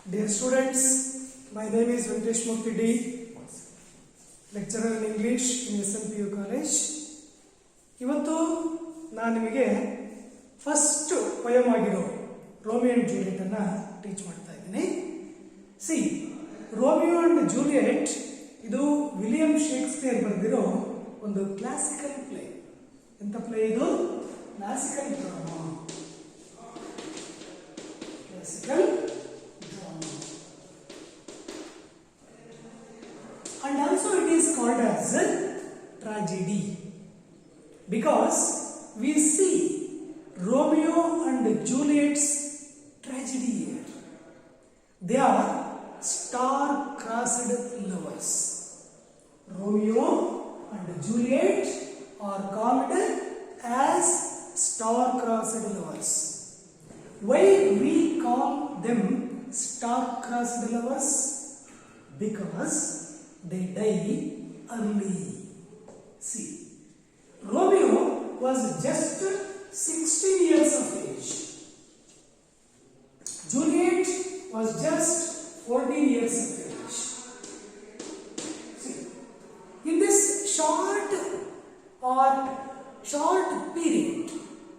Dear students, my name is Venkatesh Murthy D, lecturer in English in SNPU College. ಇವತ್ತು ನಾನು ನಿಮಗೆ first poem ಆಗಿರೋ Romeo and Juliet ಅನ್ನ teach ಮಾಡ್ತಾ ಇದ್ದೀನಿ. ಸಿ, ರೋಮಿಯೋ ಅಂಡ್ ಜೂಲಿಯಟ್ ಇದು ವಿಲಿಯಂ ಶೇಕ್ಸ್ಪಿಯರ್ ಬರೆದಿರೋ ಒಂದು ಕ್ಲಾಸಿಕಲ್ ಪ್ಲೇ. ಎಂತ ಪ್ಲೇ ಇದು? Classical drama. Classical drama. And also it is called as a tragedy because we see Romeo and Juliet's tragedy here. They are star-crossed lovers. Romeo and Juliet are called as star-crossed lovers. Why we call them star-crossed lovers? Because they die early. See, Romeo was just 16 years of age. Juliet was just 14 years of age. See, in this short period,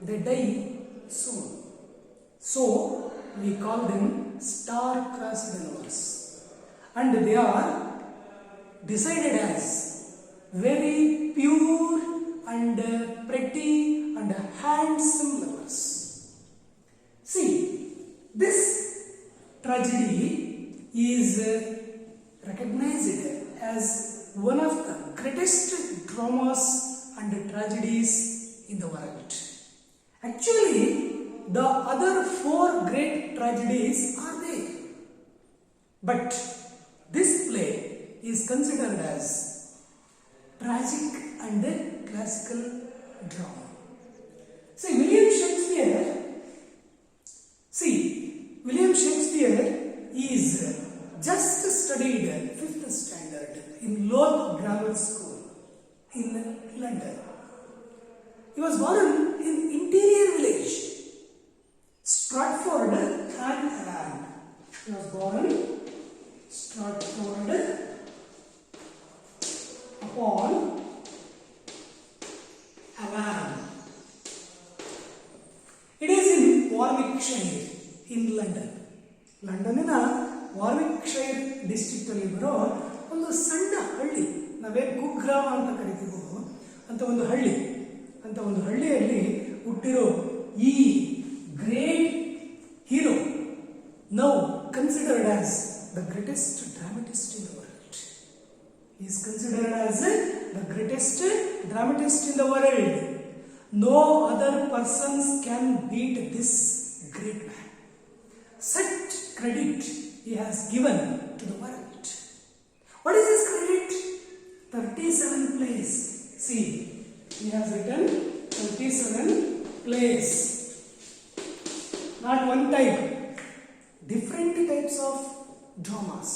they die soon. So, we call them star-crossed lovers. And they are decided as very pure and pretty and handsome lovers. See, this tragedy is recognized as one of the greatest dramas and tragedies in the world. Actually, the other four great tragedies are there, but this play is considered as tragic and classical drama. See, William Shakespeare is just studied 5th standard in Loth Grammar School in London. He was born in interior village, Stratford-on-Avon. He was born Stratford-upon-Avon. It is in Warwickshire in London. ಲಂಡನ್ನಿನ Warwickshire district ಅಲ್ಲಿ borough ಒಂದು ಸಣ್ಣ ಹಳ್ಳಿ, ನಾವೇನು ಕುಗ್ರಾಮ ಅಂತ ಕರಿತೀವೋ ಅಂತ ಒಂದು ಹಳ್ಳಿಯಲ್ಲಿ ಹುಟ್ಟಿರೋ ಈ great hero now considered as the greatest dramatist in the world. He is considered as the greatest dramatist in the world. No other persons can beat this great man. Such credit he has given to the world. What is his credit? 37 plays. See, he has written 37 plays. Not one type. Different types of dramas,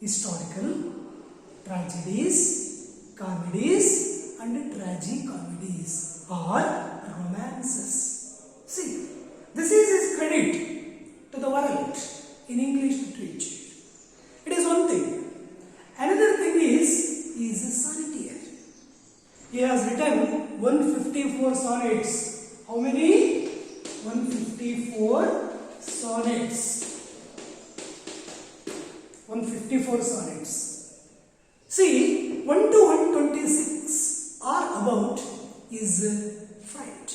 historical, tragedies, comedies and tragicomedies or romances. See, this is his credit to the world in English literature. It is one thing. Another thing is, he is a sonneteer. He has written 154 sonnets. How many? 154 sonnets. 154 sonnets. See, 1 to 126 are about his friend,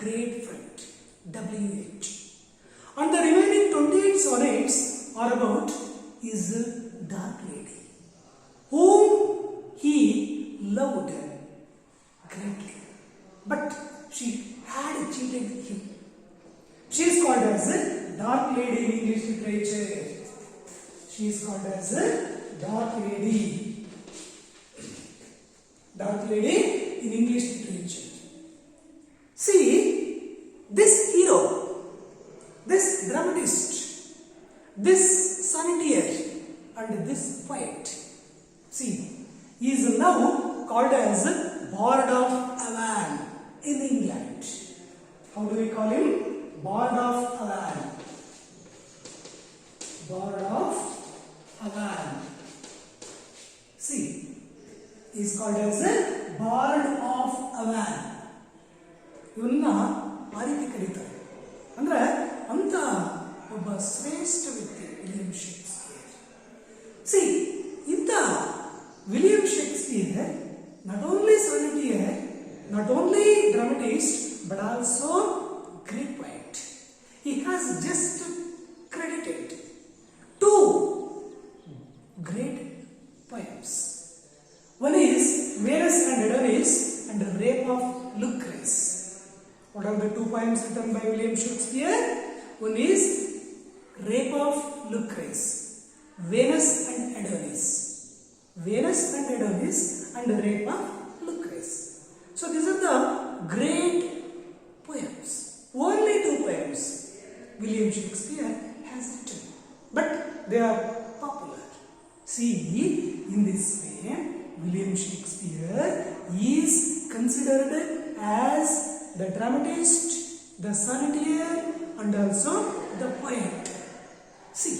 great friend, W.H. And the remaining 28 sonnets are about his dark lady, whom he loved greatly, but she had cheated him. She is called as a dark lady in English literature. She is called as a dark lady. Dark lady in English literature. See, this hero, this dramatist, this sonneteer and this poet, see, he is now called as Bard of Avon in England. How do we call him? Bard of Avon. Bard called as a Bard of Avon. ಇವನ್ನ ಆ ರೀತಿ ಕರೀತಾರೆ. ಅಂದ್ರೆ ಅಂತ ಒಬ್ಬ ಶ್ರೇಷ್ಠ ವ್ಯಕ್ತಿ William Shakespeare. C, ಇಂಥ William Shakespeare not only sonneteer, not only dramatist, but also great poet. He has just credited two great poems. One is Venus and Adonis and the Rape of Lucrece. What are the two poems written by William Shakespeare? One is Rape of Lucrece, Venus and Adonis. Venus and Adonis and the Rape of Lucrece. So these are the great poems. Only two poems William Shakespeare has written, but they are popular. See, in this way, William Shakespeare is considered as the dramatist, the sonneteer, and also the poet. See,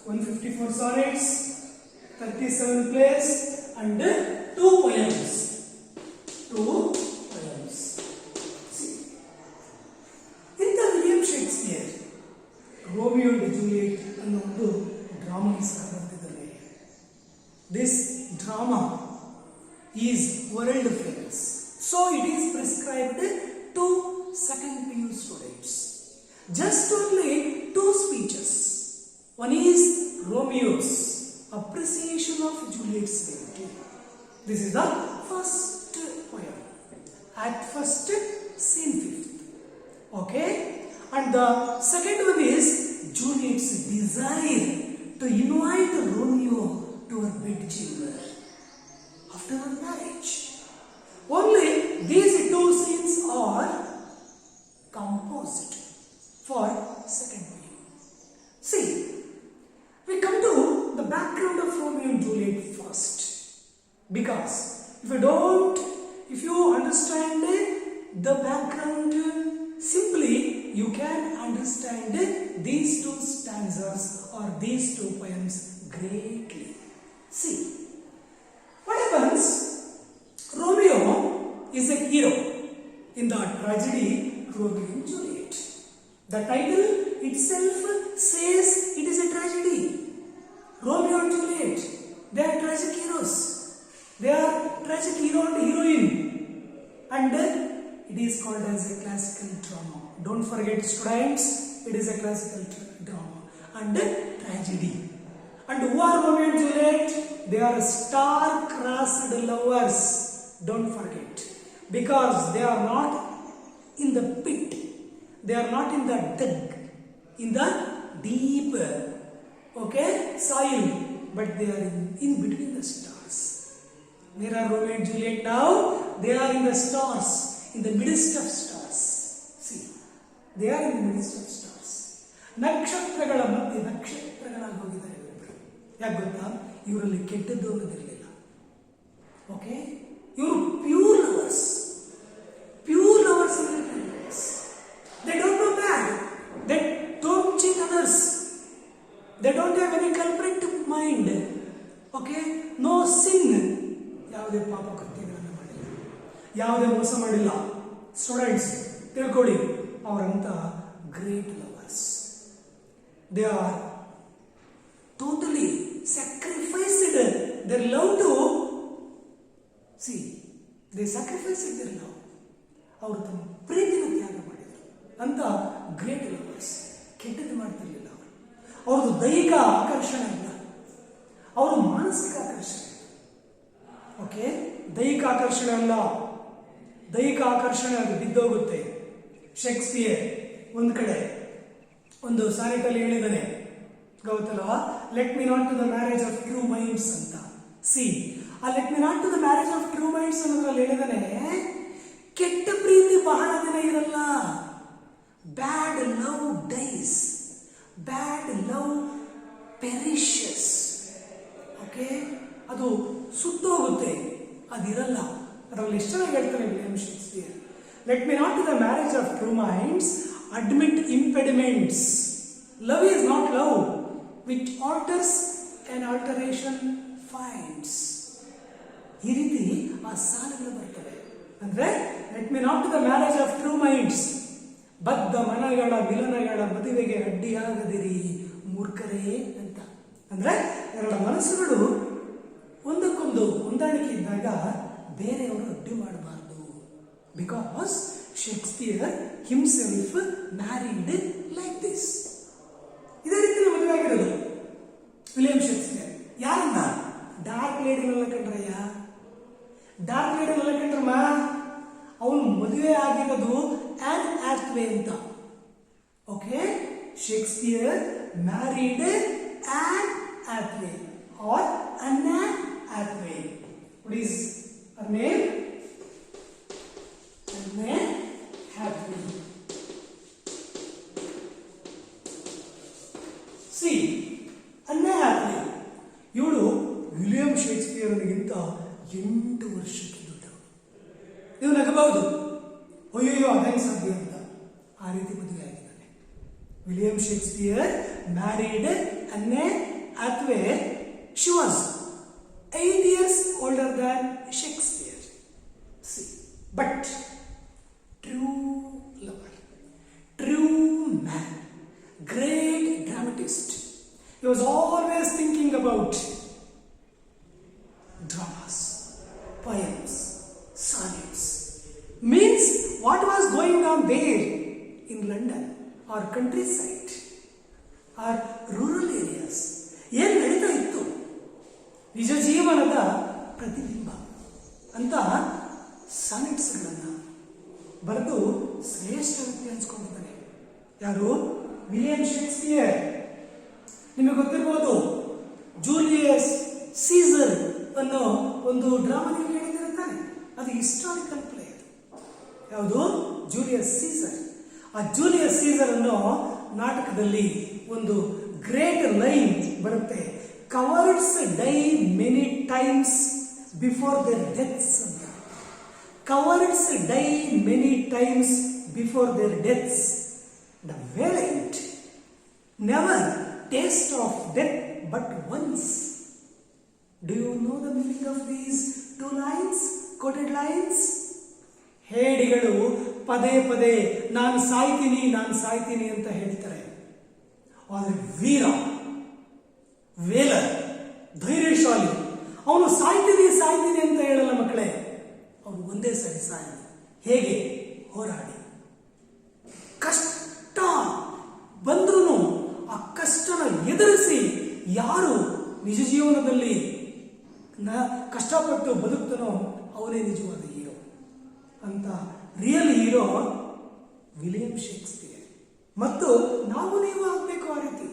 154 sonnets, 37 plays, and two poems. See, in the William Shakespeare, Romeo and Juliet and ಒಂದು drama ಬರೆದಿದ್ದಾರೆ. This drama is world famous, so it is prescribed to second PU students. Just only two speeches. One is Romeo's appreciation of Juliet's beauty. This is the first poem. Act first, scene 5th. Okay? And the second one is Juliet's desire to invite Romeo to her bedchamber after her marriage. Only these two scenes are composed for second poem. See, we come to the background of Romeo and Juliet first, because if you understand the background simply, you can understand these two stanzas or these two poems greatly. See, what happens? Romeo is a hero in the tragedy Romeo and Juliet. The title itself says it is a tragedy. Romeo and Juliet, they are tragic heroes. They are tragic hero and heroine, and it is called as a classical drama. Don't forget, students, it is a classical drama and tragedy. And who are Romeo and Juliet? They are star-crossed lovers. Don't forget, because they are not in the pit, they are not in the dug, in the deep, soil, but they are in between the stars. Where are Romeo and Juliet now? They are in the stars, in the midst of stars. See, they are in the midst of stars. ನಕ್ಷತ್ರಗಳ ಮಧ್ಯೆ ನಕ್ಷತ್ರಗಳಾಗಿ ಹೋಗಿದ್ದಾರೆ ಇವರಿಬ್ಬರು. ಯಾಕೆ ಗೊತ್ತಾ? ಇವರಲ್ಲಿ ಕೆಟ್ಟದ್ದು ಅನ್ನೋದಿರಲಿಲ್ಲ. Okay, ಇವರು pure lovers. They don't know bad. They don't cheat others. They don't have any culprit mind. Okay, no sin. ಯಾವುದೇ ಪಾಪ ಕೃತ್ಯಗಳನ್ನು ಮಾಡಿಲ್ಲ, ಯಾವುದೇ ಮೋಸ ಮಾಡಿಲ್ಲ. ಸ್ಟೂಡೆಂಟ್ಸ್ ತಿಳ್ಕೊಳ್ಳಿ, ಅವರಂತ great lovers. They are totally sacrificed their love to, see, they sacrificed their love. ಅವರು ತಮ್ಮ ಪ್ರೀತಿನ ತ್ಯಾಗ ಮಾಡಿದರು ಅಂತ ಗ್ರೇಟ್ ಲವರ್ಸ್. ಕೆಟ್ಟದ್ದು ಮಾಡ್ತಿರ್ಲಿಲ್ಲ ಅವರು. ಅವ್ರದ್ದು ದೈಹಿಕ ಆಕರ್ಷಣೆ ಇಲ್ಲ, ಅವರು ಮಾನಸಿಕ ಆಕರ್ಷಣೆ. ಓಕೆ, ದೈಹಿಕ ಆಕರ್ಷಣೆ ಅಲ್ಲ, ದೈಹಿಕ ಆಕರ್ಷಣೆ ಅದು ಬಿದ್ದೋಗುತ್ತೆ. ಶೇಕ್ಸ್ಪಿಯರ್ ಒಂದು ಕಡೆ ಒಂದು ಸಾನೆಟಲ್ಲಿ ಹೇಳಿದ್ದಾನೆ, ಗೊತ್ತಲ್ವಾ, let me not to the marriage of true minds ಅಂತ. ಸಿ, ಆ let me not to the marriage of true minds ಅನ್ನೋದ್ರಲ್ಲಿ ಹೇಳಿದಾನೆ, ಕೆಟ್ಟ ಪ್ರೀತಿ ಬಹಳ ದಿನ ಇರಲ್ಲ. Bad love dies, bad love perishes. Okay, ಅದು ಸುಟ್ಟೋಗುತ್ತೆ, ಅದಿರಲ್ಲ. ಅದರಲ್ಲಿ ಎಷ್ಟು ಚೆನ್ನಾಗಿ ಹೇಳ್ತಾನೆ William Shakespeare. Let me not to the marriage of true minds admit impediments. Love is not love, which alters an alteration finds. ಈ ರೀತಿ ಆ ಸಾಲುಗಳು ಬರ್ತವೆ. ಅಂದ್ರೆ let me not to the marriage of true minds, ಬದ್ಧ ಮನಗಳ ಮಿಲನಗಳ ಮದುವೆಗೆ ಅಡ್ಡಿಯಾಗದಿರಿ ಮೂರ್ಖರೇ ಅಂತ. ಅಂದ್ರೆ ಎರಡು ಮನಸ್ಸುಗಳು ಒಂದಕ್ಕೊಂದು ಹೊಂದಾಣಿಕೆ ಇದ್ದಾಗ ಬೇರೆಯವರು ಅಡ್ಡಿ ಮಾಡಬಾರ್ದು. Because Shakespeare himself married like this. ಇದೇ ರೀತಿ ಮದುವೆ ಆಗಿರೋದು ವಿಲಿಯಂ ಶೇಕ್ಸ್ಪಿಯರ್. ಯಾರನ್ನ? ಡಾರ್ಕ್ ಲೇಡಿನೆಲ್ಲ ಕಂಡ್ರಯ್ಯ. ಡಾರ್ಕ್ ಲೇಡಿನೆಲ್ಲ ಕಂಡ್ರಮ್ಮ. ಅವನು ಮದುವೆ ಆಗಿರೋದು ಆನ್ ಹ್ಯಾಥ್ವೇ ಅಂತ. Okay, Shakespeare married Anne Hathaway or Anna Hathaway. What is her name? Anne Hathaway. See, Anne Hathaway ಇವಳು ವಿಲಿಯಂ ಶೇಕ್ಸ್ಪಿಯರ್ನಿಗಿಂತ 8 ವರ್ಷಕ್ಕೆ ದೊಡ್ಡವಳು. ನೀವು ನಗಬಹುದು, ಅಯ್ಯೋ ಅದೇನು ಸಾಧ್ಯ ಅಂತ. ಆ ರೀತಿ ಮದುವೆ ಆಗಿದ್ದಾನೆ. William Shakespeare married Anne Hathaway. She was 8 years older than Shakespeare. See, but true lover, true man, great dramatist. He was always thinking about dramas, poems, sonnets. Means what was going on there in London or countryside or rural areas. ಏನು ನಡೀತಾ ಇತ್ತು, ನಿಜ ಜೀವನದ ಪ್ರತಿಬಿಂಬ ಅಂತ ಸಾನೆಟ್ಸ್ಗಳನ್ನು ಬರೆದು ಶ್ರೇಷ್ಠ ವ್ಯಕ್ತಿ ಅನ್ಸ್ಕೊಂಡಿದ್ದಾನೆ. ಯಾರು? William Shakespeare. ನಿಮಗೆ ಗೊತ್ತಿರ್ಬೋದು, ಜೂಲಿಯಸ್ ಸೀಸರ್ ಅನ್ನೋ ಒಂದು ಡ್ರಾಮಾ ನೀವು ಕೇಳಿದಿರುತ್ತಾನೆ. ಅದು ಹಿಸ್ಟಾರಿಕಲ್ ಪ್ಲೇ. ಯಾವುದು? Julius Caesar. ಆ ಜೂಲಿಯಸ್ ಸೀಸರ್ ಅನ್ನೋ ನಾಟಕದಲ್ಲಿ ಒಂದು ಗ್ರೇಟ್ ಲೈನ್ ಬರುತ್ತೆ. Cowards die many times before their deaths ಅಂತ. Cowards die many times before their deaths. The valiant never taste of death but once. Do you know the meaning of these 2 lines, quoted lines? ಹೇಡಿಗಳು ಪದೇ ಪದೇ ನಾನು ಸಾಯ್ತೀನಿ ಅಂತ ಹೇಳ್ತಾರೆ. ಆದರೆ ವೀರ, ವೇಲರ್, ಧೈರ್ಯಶಾಲಿ ಅವನು ಸಾಯ್ತೀನಿ ಅಂತ ಹೇಳಲ್ಲ ಮಕ್ಕಳೇ. ಅವನು ಒಂದೇ ಸರಿ ಸಾಯಿ. ಹೇಗೆ? ಹೋರಾಡಿ. ಕಷ್ಟ ಬಂದ್ರೂ ಆ ಕಷ್ಟನ ಎದುರಿಸಿ ಯಾರು ನಿಜ ಜೀವನದಲ್ಲಿ ಕಷ್ಟಪಟ್ಟು ಬದುಕ್ತಾನೋ ಅವನೇ ನಿಜವಾದ ಹೀರೋ ಅಂತ. Real hero William Shakespeare. ಮತ್ತು ನಾವು ನೀವು ಆಗಬೇಕು ಆ ರೀತಿ.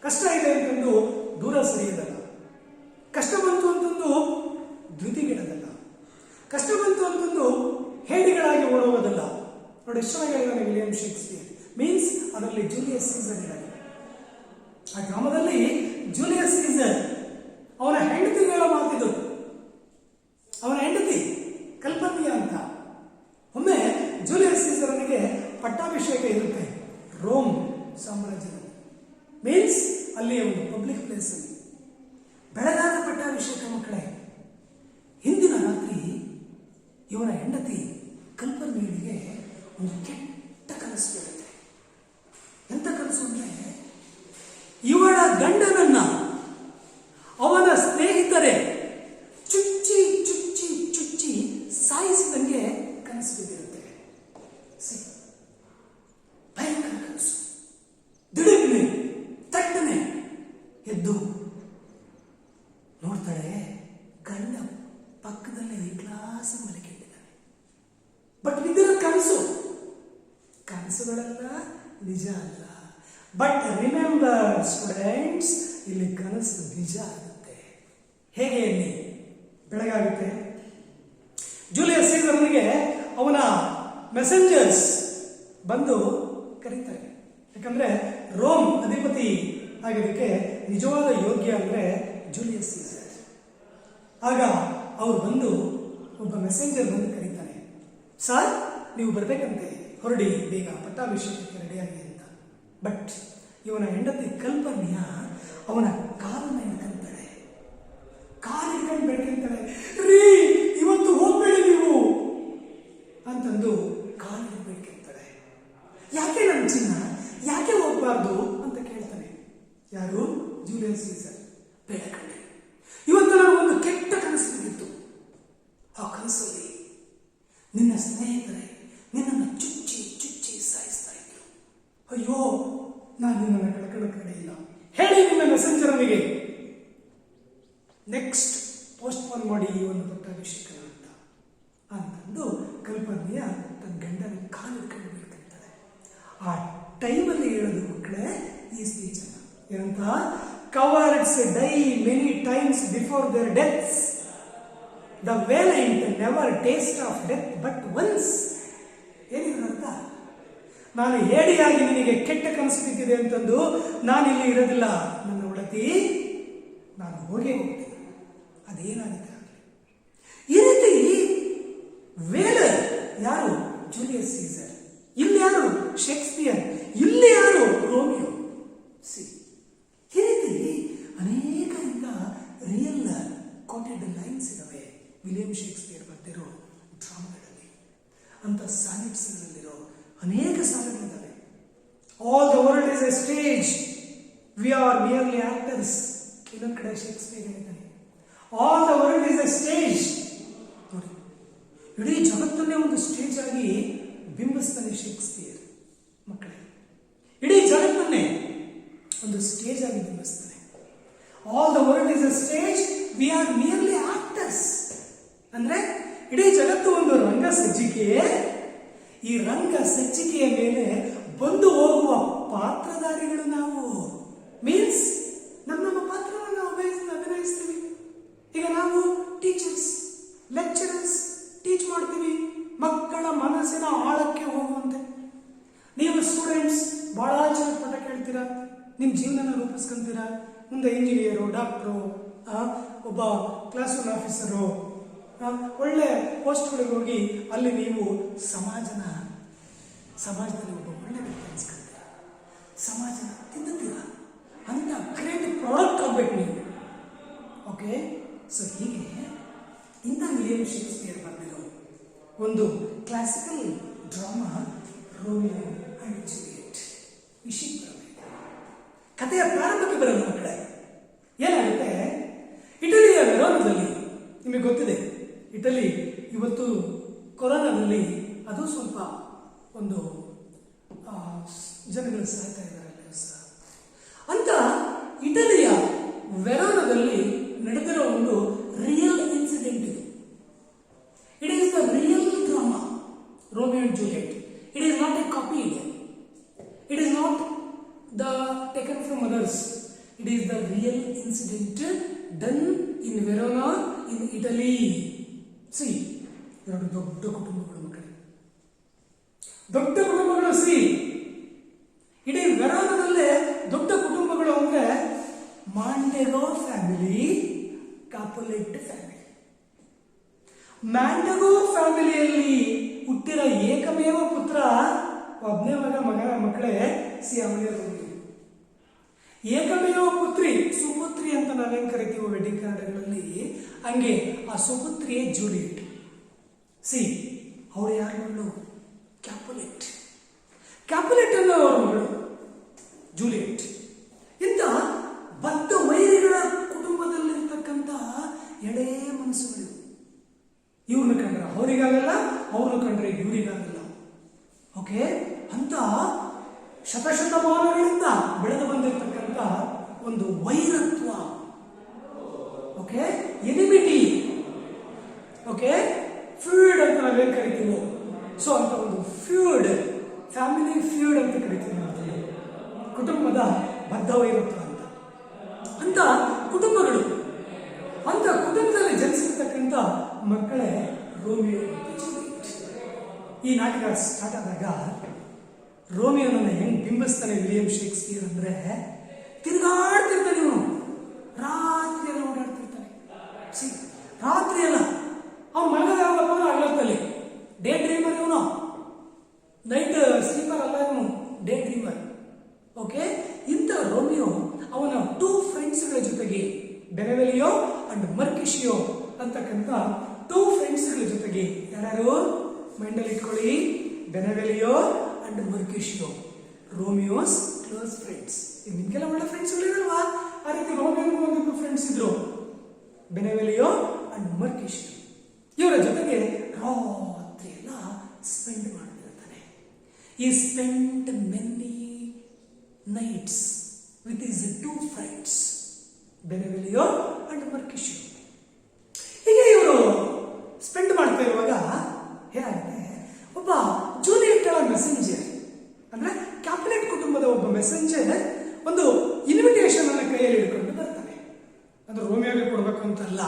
ಕಷ್ಟ ಇದೆ ಅಂತಂದು ದೂರ ಸರಿಯೋದಲ್ಲ, ಕಷ್ಟ ಬಂತು ಅಂತಂದು ಧೃತಿಗೆಡೋದಲ್ಲ, ಕಷ್ಟ ಬಂತು ಅಂತಂದು ಹೇಡಿಗಳಾಗಿ ಓಡೋಗೋದಲ್ಲ. ನೋಡಿ ಎಷ್ಟು ಚೆನ್ನಾಗಿ ಹೇಳಿದಾನೆ ವಿಲಿಯಂ ಶೇಕ್ಸ್ಪಿಯರ್. ಮೀನ್ಸ್ ಅದರಲ್ಲಿ ಜೂಲಿಯಸ್ ಸೀಸರ್ ಇದ್ದಾನೆ. ಆ ಡ್ರಾಮಾದಲ್ಲಿ ಜೂಲಿಯಸ್ ಸೀಸರ್ ಅವನ ಹೆಂಡತಿ ಹೇಳೋ ಮಾತಿದ್ದು. ಅವನ ಹೆಂಡತಿ ಕಲ್ಪನಿಯಾ ಅಂತ. ಒಮ್ಮೆ ಜೂಲಿಯಸ್ ಸೀಸರ್ನಿಗೆ ಪಟ್ಟಾಭಿಷೇಕ ಇರುತ್ತೆ ರೋಮ್ ಸಾಮ್ರಾಜ್ಯದಲ್ಲಿ. ಮೀನ್ಸ್ ಅಲ್ಲಿ ಒಂದು ಪಬ್ಲಿಕ್ ಪ್ಲೇಸ್ ಅಲ್ಲಿ ಬೆಳಗಾದ ಪಟ್ಟಾಭಿಷೇಕ ಮಕ್ಕಳೇ. ಹಿಂದಿನ ರಾತ್ರಿ ಇವನ ಹೆಂಡತಿ ಕಲ್ಪನಿಗೆ ಒಂದು ಕೆಟ್ಟ ಕನಸು ಬೀಳುತ್ತೆ. ಎಂತ ಕನಸು ಅಂದ್ರೆ, ಇವಳ ಗಂಡನನ್ನ ಅವನ ಸ್ನೇಹಿತರೆ ಚುಚ್ಚಿ ಚುಚ್ಚಿ ಚುಚ್ಚಿ ಸಾಯಿಸಿದಂಗೆ ಕನಸು ಬಿದ್ದಿರುತ್ತೆ. ಭಯಂಕರ ಕನಸು. ದಿಢೀರ್ನೆ ತಟ್ಟನೆ ಎದ್ದು ನೋಡ್ತಾಳೆ, ಗಂಡ ಪಕ್ಕದಲ್ಲೇ ಕ್ಲಾಸ್ ಮಲಗಿದ್ದಾನೆ. ಬಟ್ ಬಿದ್ದಿರೋ ಕನಸುಗಳೆಲ್ಲ ನಿಜ ಅಲ್ಲ. ಬಟ್ ರಿಮೆಂಬರ್ ಸ್ಟೂಡೆಂಟ್ಸ್, ಇಲ್ಲಿ ಕನಸು ನಿಜ ಆಗುತ್ತೆ. ಹೇಗೆ? ಇಲ್ಲಿ ಬೆಳಗಾಗುತ್ತೆ. ಜೂಲಿಯಸ್ ಸೀಸರ್ನಿಗೆ ಅವನ ಮೆಸೆಂಜರ್ಸ್ ಬಂದು ಕರೀತಾರೆ. ಯಾಕಂದ್ರೆ ರೋಮ್ ಅಧಿಪತಿ ಆಗೋದಕ್ಕೆ ನಿಜವಾದ ಯೋಗ್ಯ ಅಂದ್ರೆ ಜೂಲಿಯಸ್ ಸೀಸರ್. ಆಗ ಅವ್ರು ಬಂದು, ಒಬ್ಬ ಮೆಸೆಂಜರ್ ಬಂದು ಕರೀತಾನೆ, ಸರ್ ನೀವು ಬರ್ಬೇಕಂತೆ, ಹೊರಡಿ ಬೇಗ, ಪಟ್ಟಾಭಿಷೇಕಕ್ಕೆ ರೆಡಿಯಾಗಿ ಅಂತ. ಬಟ್ ಇವನ ಹೆಂಡತಿ ಕಲ್ಪನಿಯ ಅವನ ಕಾಲನ್ನ ಹಿಡ್ಕೊಂತಾಳೆ. ಕಾಲು ಹಿಡ್ಕೊಂಡು ಬೆಳ್ಕೊಂತಾಳೆ. ರೀ ಇರಬಾರ್ದು ಅಂತ ಕೇಳ್ತಾನೆ. ಯಾರು? Julius Caesar. ಬೇಡ ಕಣ್ಣೆ, ಇವತ್ತು ನನಗೊಂದು ಕೆಟ್ಟ ಕನಸು ಬಿದ್ದಿತ್ತು. ಆ ಕನಸಲ್ಲಿ ನಿನ್ನ ಸ್ನೇಹಿತರೆ ನಿನ್ನನ್ನು ಚುಚ್ಚಿ ಚುಚ್ಚಿ ಸಾಯಿಸ್ತಾ ಇದ್ರು. ಅಯ್ಯೋ, ನಾನು ನಿನ್ನನ್ನು ಕಳ್ಕೊಳ್ಳೋ ಕಡೆ ಇಲ್ಲ. ಹೇಳಿ ನಿನ್ನ ಮೆಸೆಂಜರನಿಗೆ ನೆಕ್ಸ್ಟ್ ಪೋಸ್ಟ್ಪೋನ್ ಮಾಡಿ ಈ ಒಂದು ಪಟ್ಟಾಭಿಷೇಕನ ಅಂತಂದು ಕಲ್ಪನೆಯ ತನ್ನ ಗಂಡನ ಕಾಲಿಡ್ಕೊಂಡು ಬಿಡ್ತಿರ್ತಾರೆ. ಆ ಟೈಮಲ್ಲಿ ಹೇಳೋದು ಮಕ್ಕಳೇ ಈ ಸ್ಪೀಚನ್ನು ಏನಂತ? Cowards die many times before their deaths, the valiant never taste of death but once. ಏನಿದ್ರು ಅಂತ? ನಾನು ಹೇಡಿಯಾಗಿ ನಿನಗೆ ಕೆಟ್ಟ ಕನಸು ಬಿದ್ದಿದೆ ಅಂತಂದು ನಾನಿಲ್ಲಿ ಇರೋದಿಲ್ಲ. ನನ್ನ ಒಳತಿ ನಾನು ಹೋಗೇ ಹೋಗ್ತೇನೆ. ಅದೇನಾಗುತ್ತೆ ಈ ರೀತಿ ವೇಲರ್ ಯಾರು? Julius Caesar. ಇಲ್ಲಿ ಯಾರು? ಶೇಕ್ಸ್ಪಿಯರ್. ಇಲ್ಲಿ ಯಾರು? ರೋಮಿಯೋ. ಸಿ, ಈ ರೀತಿ ಅನೇಕರಿಂದ ರಿಯಲ್ ಕೋಟೆಡ್ ಲೈನ್ಸ್ ಇದಾವೆ ವಿಲಿಯಂ ಶೇಕ್ಸ್ಪಿಯರ್ ಬರ್ತಿರೋ ಡ್ರಾಮಾಗಳಲ್ಲಿ. ಅಂತ ಸಾನೆಟ್ಸ್ಗಳಲ್ಲಿರೋ ಅನೇಕ ಸಾಲುಗಳಿದ್ದಾವೆ. All the world is a stage, we are merely actors. ಇನ್ನೊಂದು ಕಡೆ ಶೇಕ್ಸ್ಪಿಯರ್ ಹೇಳಿದ್ದಾನೆ, all the world is a stage. ನೋಡಿ, ಇಡೀ ಜಗತ್ತನ್ನೇ ಒಂದು ಸ್ಟೇಜ್ ಆಗಿ ಬಿಂಬಿಸ್ತಾನೆ ಶೇಕ್ಸ್ಪಿಯರ್ ಮಕ್ಕಳೇ. ಇಡೀ ಜಗತ್ತನ್ನೇ ಒಂದು ಸ್ಟೇಜ್ ಆಗಿ ಬಿಂಬಿಸ್ತಾನೆ. All the world is a stage, we are merely actors. ಅಂದ್ರೆ ಇಡೀ ಜಗತ್ತು ಒಂದು ರಂಗ ಸಜ್ಜಿಕೆ. ಈ ರಂಗ ಸಜ್ಜಿಕೆಯ ಮೇಲೆ ಬಂದು ಹೋಗುವ ಪಾತ್ರಧಾರಿಗಳು ನಾವು. ಮೀನ್ಸ್ ನಮ್ಮ ಪಾತ್ರವನ್ನು ನಾವು ಅಭಿನಯಿಸ್ತೀವಿ. ಈಗ ನಾವು ಟೀಚರ್ಸ್, ಲೆಕ್ಚರರ್ಸ್ ಟೀಚ್ ಮಾಡ್ತೀವಿ ಮಕ್ಕಳ ಮನಸ್ಸಿನ ಆಳಕ್ಕೆ ಹೋಗುವಂತೆ. ನೀವು ಸ್ಟೂಡೆಂಟ್ಸ್ ಬಹಳ ಚೆನ್ನಾಗಿ ಪಾಠ ಕೇಳ್ತೀರಾ, ನಿಮ್ಮ ಜೀವನನ ರೂಪಿಸ್ಕೊಂತೀರಾ. ಮುಂದೆ ಇಂಜಿನಿಯರು, ಡಾಕ್ಟ್ರು, ಒಬ್ಬ ಕ್ಲಾಸ್ ರೂಮ್ ಆಫೀಸರು, ಒಳ್ಳೆ ಪೋಸ್ಟ್ಗಳಿಗೆ ಹೋಗಿ ಅಲ್ಲಿ ನೀವು ಸಮಾಜದಲ್ಲಿ ಒಬ್ಬ ಒಳ್ಳೆ ವ್ಯಕ್ತಿ ಅನ್ಸ್ಕೊಳ್ತೀರ, ಸಮಾಜನ ತಿಂದುತ್ತೀರ ಅಂತ ಗ್ರೇಟ್ ಪ್ರಾಡಕ್ಟ್ ಆಗಬೇಕು ನೀವು. ಓಕೆ, ಸೊ ಹೀಗೆ ಇಂಥ ವಿಲಿಯಂ ಶೇಕ್ಸ್ಪಿಯರ್ ಬರೆದಿರೋ ಒಂದು classical drama Romeo and Juliet ವಿಷಯಕ್ಕೆ ಬರಬೇಕು. ಕಥೆಯ ಪ್ರಾರಂಭಕ್ಕೆ ಬರೋದು ಮಕ್ಕಳೇ. ಏನಾಗುತ್ತೆ? ಇಟಲಿಯ ವೆರೋನದಲ್ಲಿ, ನಿಮಗೆ ಗೊತ್ತಿದೆ ಇಟಲಿ ಇವತ್ತು ಕೊರೋನಾದಲ್ಲಿ ಅದು ಸ್ವಲ್ಪ ಒಂದು ಜನಗಳು ಸಾಯ್ತಾ ಇದ್ದಾರೆ ಅಂತ. ಇಟಲಿಯ ವೆರೋನದಲ್ಲಿ ನಡೆದಿರೋ ಒಂದು ರಿಯಲ್ ಇನ್ಸಿಡೆಂಟ್ ಇದು. It is the real drama Romeo and Juliet. It is not a copy. It is not the taken from others. It is the real incident done in Verona in Italy. See, ಎರಡು ದೊಡ್ಡ ಕುಟುಂಬಗಳು ಮಕ್ಕಳು, ದೊಡ್ಡ ಕುಟುಂಬಗಳು. C, ಇಡೀ ವೆರೋನದಲ್ಲೇ ದೊಡ್ಡ ಕುಟುಂಬಗಳು ಅಂದ್ರೆ ಮಾಂಟೆಗೋ ಫ್ಯಾಮಿಲಿ, ಕಾಪುಲೆಟ್ ಫ್ಯಾಮಿಲಿ. ಮ್ಯಾಂಟೆಗೋ ಫ್ಯಾಮಿಲಿಯಲ್ಲಿ ಹುಟ್ಟಿರೋ ಏಕಮೇವ ಪುತ್ರ ಒಬ್ಬನೇ ಮಕ್ಕಳೇ ಸಿ ಅವಳಿಯ ರೋಮಿಯೋ. ಏಕಮೇವ ಪುತ್ರಿ, ಸುಪುತ್ರಿ ಅಂತ ನಾವೇನು ಕರಿತೀವೋ ವೆಡ್ಡಿಂಗ್ ಕಾರ್ಡ್ಗಳಲ್ಲಿ, ಹಂಗೆ ಆ ಸುಪುತ್ರಿಯೇ ಜೂಲಿಯೆಟ್. ಸಿ, ಅವಳು ಯಾರ ಮಗಳು? ಕ್ಯಾಪುಲೆಟ್. ಕ್ಯಾಪುಲೆಟ್ ಅನ್ನೋ ಅವರ ಮಗಳು ಜೂಲಿಯೆಟ್. ಇಂಥ ಬದ್ಧ ವೈರಿಗಳ ಕುಟುಂಬದಲ್ಲಿರ್ತಕ್ಕಂಥ ಎಡೇ ಮನಸ್ಸುಗಳು. ಇವ್ರನ್ನ ಕಂಡ್ರೆ ಅವರಿಗಾಗಲ್ಲ, ಅವ್ರನ್ನ ಕಂಡ್ರೆ ಇವರಿಗಾಗಲ್ಲ. ಓಕೆ, ಅಂತ ಶತಶತಮಾನಗಳಿಂದ ಬೆಳೆದು ಬಂದಿರತಕ್ಕಂಥ ಒಂದು ವೈರತ್ವ. Okay, enmity. ಓಕೆ, ಫ್ಯೂಡ್ ಅಂತ ನಾವೇನು ಕರಿತೀವೋ, ಸೊ ಅಂತ ಒಂದು ಫ್ಯೂಡ್, ಫ್ಯಾಮಿಲಿ ಫ್ಯೂಡ್ ಅಂತ ಕರಿತೀವಿ. ಕುಟುಂಬದ ಬದ್ಧ ವೈರತ್ವ ಅಂತ ಕುಟುಂಬಗಳು. ಅಂತ ಕುಟುಂಬದಲ್ಲಿ ಜನಿಸಿರ್ತಕ್ಕಂಥ ಮಕ್ಕಳೇ ರೋಮಿಯೋ ಮತ್ತು ಜೂಲಿಯೆಟ್. ಈ ನಾಟಕ ಸ್ಟಾರ್ಟ್ ಆದಾಗ ರೋಮಿಯೋನನ್ನು ಹೆಂಗ್ ಬಿಂಬಿಸ್ತಾನೆ ವಿಲಿಯಂ ಶೇಕ್ಸ್ಪಿಯರ್ ಅಂದ್ರೆ, ತಿರುಗಾಡ್ತಿರ್ತಾನೆ ಇವನು, ರಾತ್ರಿ ಎಲ್ಲ ಓಡಾಡ್ತಿರ್ತಾನೆ. ರಾತ್ರಿ ಎಲ್ಲ ಅವ್ನು ಮಲಗದ ಯಾವಾಗಪ್ಪ ಆಗ್ಲತ್ತಲ್ಲಿ ಡೇ ಡ್ರೀಮರ್ ಇವನು, ನೈಟ್ ಸ್ಲೀಪರ್ ಅಲ್ಲ ಇವನು, ಡೇ ಡ್ರೀಮರ್. ಓಕೆ, ಇಂಥ ರೋಮಿಯೋ ಅವನ 2 ಫ್ರೆಂಡ್ಸ್ಗಳ ಜೊತೆಗೆ, ಬೆನೆವೆಲಿಯೋ ಅಂಡ್ ಮರ್ಕಿಶಿಯೋ ಅಂತಕ್ಕಂಥ 2 ಫ್ರೆಂಡ್ಸ್ಗಳ ಜೊತೆಗೆ, ಯಾರು ಮೈಂಡಲ್ಲಿ ಇಟ್ಕೊಳ್ಳಿ, Benvolio and Mercutio. Romeo's close friends. ಈಗ ನಿಮ್ಗೆಲ್ಲ ಒಳ್ಳೆ ಫ್ರೆಂಡ್ಸ್ ಇರಲ್ವಾ? ಆ ರೀತಿ ರೋಮಿಯೋಗೂ ಒಂದಿಬ್ಬರು ಫ್ರೆಂಡ್ಸ್ ಇದ್ರು, ಬೆನೆವೆಲಿಯೋ ಅಂಡ್ ಮರ್ಕಿಷಿಯೋ. ಇವರ ಜೊತೆಗೆ ರಾತ್ರಿ ಎಲ್ಲ ಸ್ಪೆಂಡ್ ಮಾಡ್ತಿರ್ತಾನೆ. ಈ spend many nights with his two friends, Benvolio and Mercutio. ಹೀಗೆ ಇವರು ಸ್ಪೆಂಡ್ ಮಾಡ್ತಾ ಇರುವಾಗ ಏನಾಗುತ್ತೆ, ಒಬ್ಬ ಜೂಲಿಯೆಟ್ಟಳ ಮೆಸೆಂಜರ್, ಅಂದ್ರೆ ಕ್ಯಾಪ್ಯುಲೆಟ್ ಕುಟುಂಬದ ಒಬ್ಬ ಮೆಸೆಂಜರ್ ಒಂದು ಇನ್ವಿಟೇಷನ್ ಅನ್ನ ಕೈಯಲ್ಲಿ ಹಿಡ್ಕೊಂಡು ಬರ್ತಾನೆ. ಅದು ರೋಮಿಯೋಗೆ ಕೊಡ್ಬೇಕು ಅಂತಲ್ಲ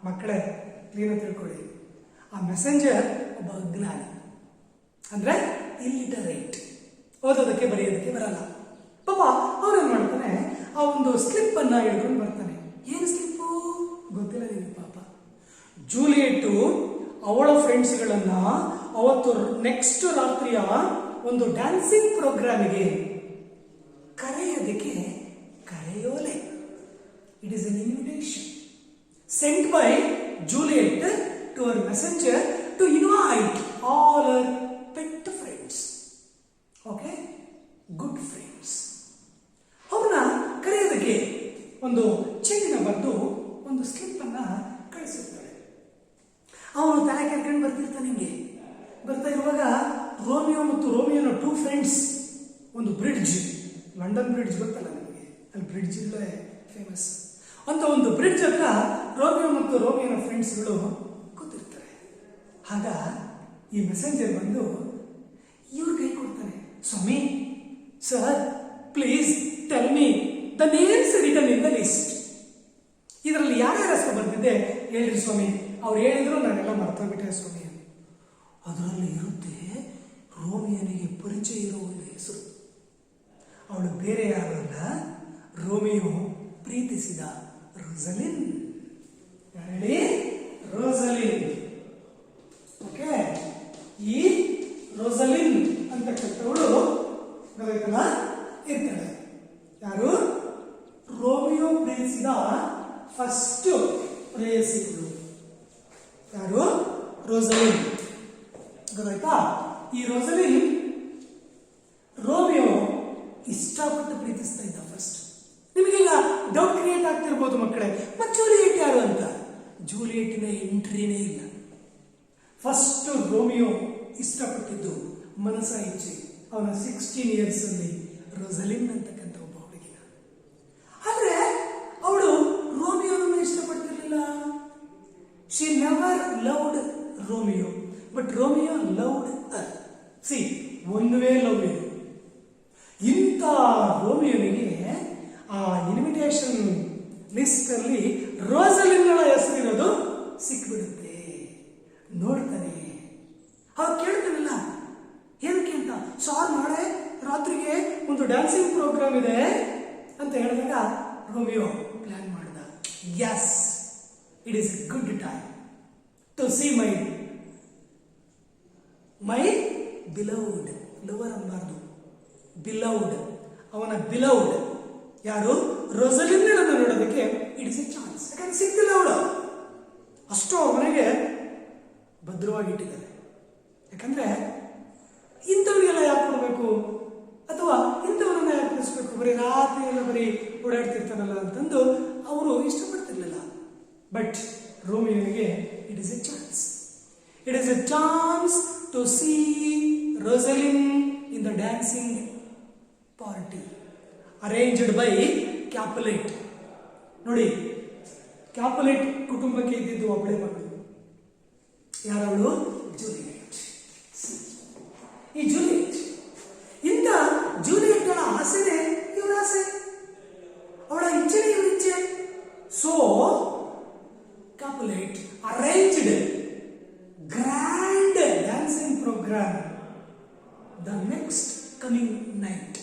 ಮಕ್ಕಳೇ, ಕ್ಲೀನ್ ತಿಳ್ಕೊಳ್ಳಿ. ಆ ಮೆಸೆಂಜರ್ ಒಬ್ಬ ಅಜ್ಞಾನಿ, ಅಂದ್ರೆ ಇಲ್ಲಿಟರೇಟ್, ಓದೋದಕ್ಕೆ ಬರೆಯೋದಕ್ಕೆ ಬರಲ್ಲ. ಪಾಪ ಅವನೇನ್ ಮಾಡ್ತಾನೆ, ಆ ಒಂದು ಸ್ಲಿಪ್ ಅನ್ನ ಹಿಡ್ಕೊಂಡು ಬರ್ತಾನೆ. ಏನು ಸ್ಲಿಪ್ಪು ಗೊತ್ತಿಲ್ಲ ನಿಮಗೆ ಪಾಪ. ಜೂಲಿಯೆಟ್ಟು ಅವಳ ಫ್ರೆಂಡ್ಸ್ಗಳನ್ನ ಅವತ್ತು ನೆಕ್ಸ್ಟ್ ರಾತ್ರಿಯ ಒಂದು ಡ್ಯಾನ್ಸಿಂಗ್ ಪ್ರೋಗ್ರಾಮಿಗೆ ಕರೆಯೋದಕ್ಕೆ ಕರೆಯೋಲೆ. It is an invitation sent by Juliet to our messenger to invite all our pet friends. Okay, good friends. ಅವ್ರನ್ನ ಕರೆಯೋದಕ್ಕೆ ಒಂದು ಚೀಟಿನ ಬರೆದು ಒಂದು ಸ್ಲಿಪ್ ಅನ್ನ ಕಳಿಸಿರ್ತಾಳೆ. ಅವನು ತಲೆ ಕೆರ್ಕೊಂಡು ಬರ್ತಿರ್ತಾನೆ. ಹಿಂಗೆ ಬರ್ತಾ ಇರುವಾಗ ರೋಮಿಯೋ ಮತ್ತು ರೋಮಿಯೋನ ಟೂ ಫ್ರೆಂಡ್ಸ್ ಒಂದು ಬ್ರಿಡ್ಜ್, ಲಂಡನ್ ಬ್ರಿಡ್ಜ್ ಗೊತ್ತಲ್ಲ ನಿಮಗೆ, ಅಲ್ಲಿ ಬ್ರಿಡ್ಜ್ ಇಲ್ಲೇ ಫೇಮಸ್ ಅಂತ ಒಂದು ಬ್ರಿಡ್ಜ್ ಹತ್ರ ರೋಮಿಯೋ ಮತ್ತು ರೋಮಿಯೋನ ಫ್ರೆಂಡ್ಸ್ಗಳು ಕೂತಿರ್ತಾರೆ. ಆಗ ಈ ಮೆಸೆಂಜರ್ ಬಂದು ಇವ್ರ ಕೈ ಕೊಡ್ತಾನೆ. ಸ್ವಾಮಿ, sir please tell me the names written in the list. ಇದರಲ್ಲಿ ಯಾರ್ಯಾರ ಹೆಸರು ಬರ್ತಿದ್ದೆ ಹೇಳ್ರಿ ಸ್ವಾಮಿ. ಅವ್ರು ಹೇಳಿದ್ರು ನಾನೆಲ್ಲ ಮರ್ತೋಗ್ಬಿಟ್ಟೆ ಸ್ವಾಮಿ. ಅದರಲ್ಲಿ ಇರುತ್ತೆ ರೋಮಿಯೋನಿಗೆ ಪರಿಚಯ ಇರೋ ಒಂದು ಹೆಸರು. ಅವಳು ಬೇರೆ ಯಾರು ಅಲ್ಲ, ರೋಮಿಯೋ ಪ್ರೀತಿಸಿದ ರೋಸಲಿನ್. ಹೇಳಿ, ರೋಸಲಿನ್. ಓಕೆ, ಈ ರೋಸಲಿನ್ ಅಂತಕ್ಕಂಥವಳು ಗೊತ್ತಾಯ್ತಲ್ಲ ಇರ್ತಾಳೆ. ಯಾರು? ರೋಮಿಯೋ ಪ್ರೀತಿಸಿದ ಫಸ್ಟ್ ಪ್ರೇಯಸಿಗಳು ಯಾರು? ರೋಸಲಿನ್. ಗೊತ್ತಾಯ್ತಾ? ಈ ರೋಸಲಿನ್ ರೋಮಿಯೋ ಇಷ್ಟಪಟ್ಟು ಪ್ರೀತಿಸ್ತಾ ಇದ್ದ ಫಸ್ಟ್. ನಿಮಗೀಗ ಡೌಟ್ ಕ್ರಿಯೇಟ್ ಆಗ್ತಿರ್ಬೋದು ಮಕ್ಕಳೇ, ಮತ್ತೆ ಜೂಲಿಯೆಟ್ ಯಾರು ಅಂತ. ಜೂಲಿಯೆಟ್ಟಿನ ಎಂಟ್ರಿನೇ ಇಲ್ಲ. ಫಸ್ಟ್ ರೋಮಿಯೋ ಇಷ್ಟಪಟ್ಟಿದ್ದು ಮನಸ ಇಚ್ಛೆ. ಅವನ 16 years ಅಲ್ಲಿ ರೋಸಲಿನ್ ಅಂತಕ್ಕಂಥ ಒಬ್ಬ ಹುಡುಗಿನ. ಆದ್ರೆ ಅವಳು ರೋಮಿಯೋನನ್ನು ಇಷ್ಟಪಡ್ತಿರ್ಲಿಲ್ಲ. She never loved Romeo, but Romeo loved her. See, one way love ಇದು. ಇಂಥ ರೋಮಿಯೋನಿಗೆ ಆ ಇನ್ವಿಟೇಷನ್ ಲಿಸ್ಟ್ ಅಲ್ಲಿ ರೋಸಲಿನ್ಗಳ ಹೆಸರಿರೋದು ಸಿಕ್ಬಿಡುತ್ತೆ. ನೋಡ್ತಾನೆ, ಅವ್ರು ಕೇಳ್ತಾನಲ್ಲ ಏನಕ್ಕೆ ಅಂತ. ಸಾರ್, ನಾಳೆ ರಾತ್ರಿಗೆ ಒಂದು ಡ್ಯಾನ್ಸಿಂಗ್ ಪ್ರೋಗ್ರಾಮ್ ಇದೆ ಅಂತ ಹೇಳಿದಾಗ ರೋಮಿಯೋ ಪ್ಲಾನ್ ಮಾಡ್ದ. Yes, it is a good time to see my beloved. Lover ಅನ್ನಬಾರ್ದು, ಬಿಲೌಡ್. ಅವನ ಬಿಲೌಡ್ ಯಾರು? ರೋಸಲಿನ್ ನೋಡೋದಕ್ಕೆ ಇಟ್ ಇಸ್ ಎ ಚಾನ್ಸ್. ಯಾಕಂದ್ರೆ ಸಿಕ್ತಿಲ್ಲ ಅವಳು, ಅಷ್ಟು ಅವ್ರ ಮನೆಗೆ ಭದ್ರವಾಗಿ ಇಟ್ಟಿದ್ದಾರೆ. ಯಾಕಂದ್ರೆ ಇಂಥವ್ರಿಗೆಲ್ಲ ಯಾಕೆ ಕೊಡಬೇಕು, ಅಥವಾ ಇಂಥವರನ್ನ ಯಾಕೆ ಕಳಿಸ್ಬೇಕು, ಬರೀ ರಾತ್ರಿ ಎಲ್ಲ ಬರೀ ಓಡಾಡ್ತಿರ್ತಾರಲ್ಲ ಅಂತಂದು ಅವರು ಇಷ್ಟಪಡ್ತಿರ್ಲಿಲ್ಲ. ಬಟ್ ರೋಮಿಯೋನಿಗೆ it is a chance. It is a chance to see Rosaline in the dancing party arranged by Capulet. ನೋಡಿ, ಕ್ಯಾಪುಲೆಟ್ ಕುಟುಂಬಕ್ಕೆ ಇದ್ದಿದ್ದು ಒಬ್ಬಳೆ ಮಗಳು. ಯಾರವಳು? ಜೂಲಿಯೆಟ್. ಈ ಜೂಲಿಯೆಟ್, ಇಂಥ ಜೂಲಿಯೆಟ್ನ ಆಸೆನೇ ಇವರ ಆಸೆ, ಅವಳ ಇಚ್ಛೆನೇ ಇವರ ಇಚ್ಛೆ. So Capulet arranged grand dancing program the next coming night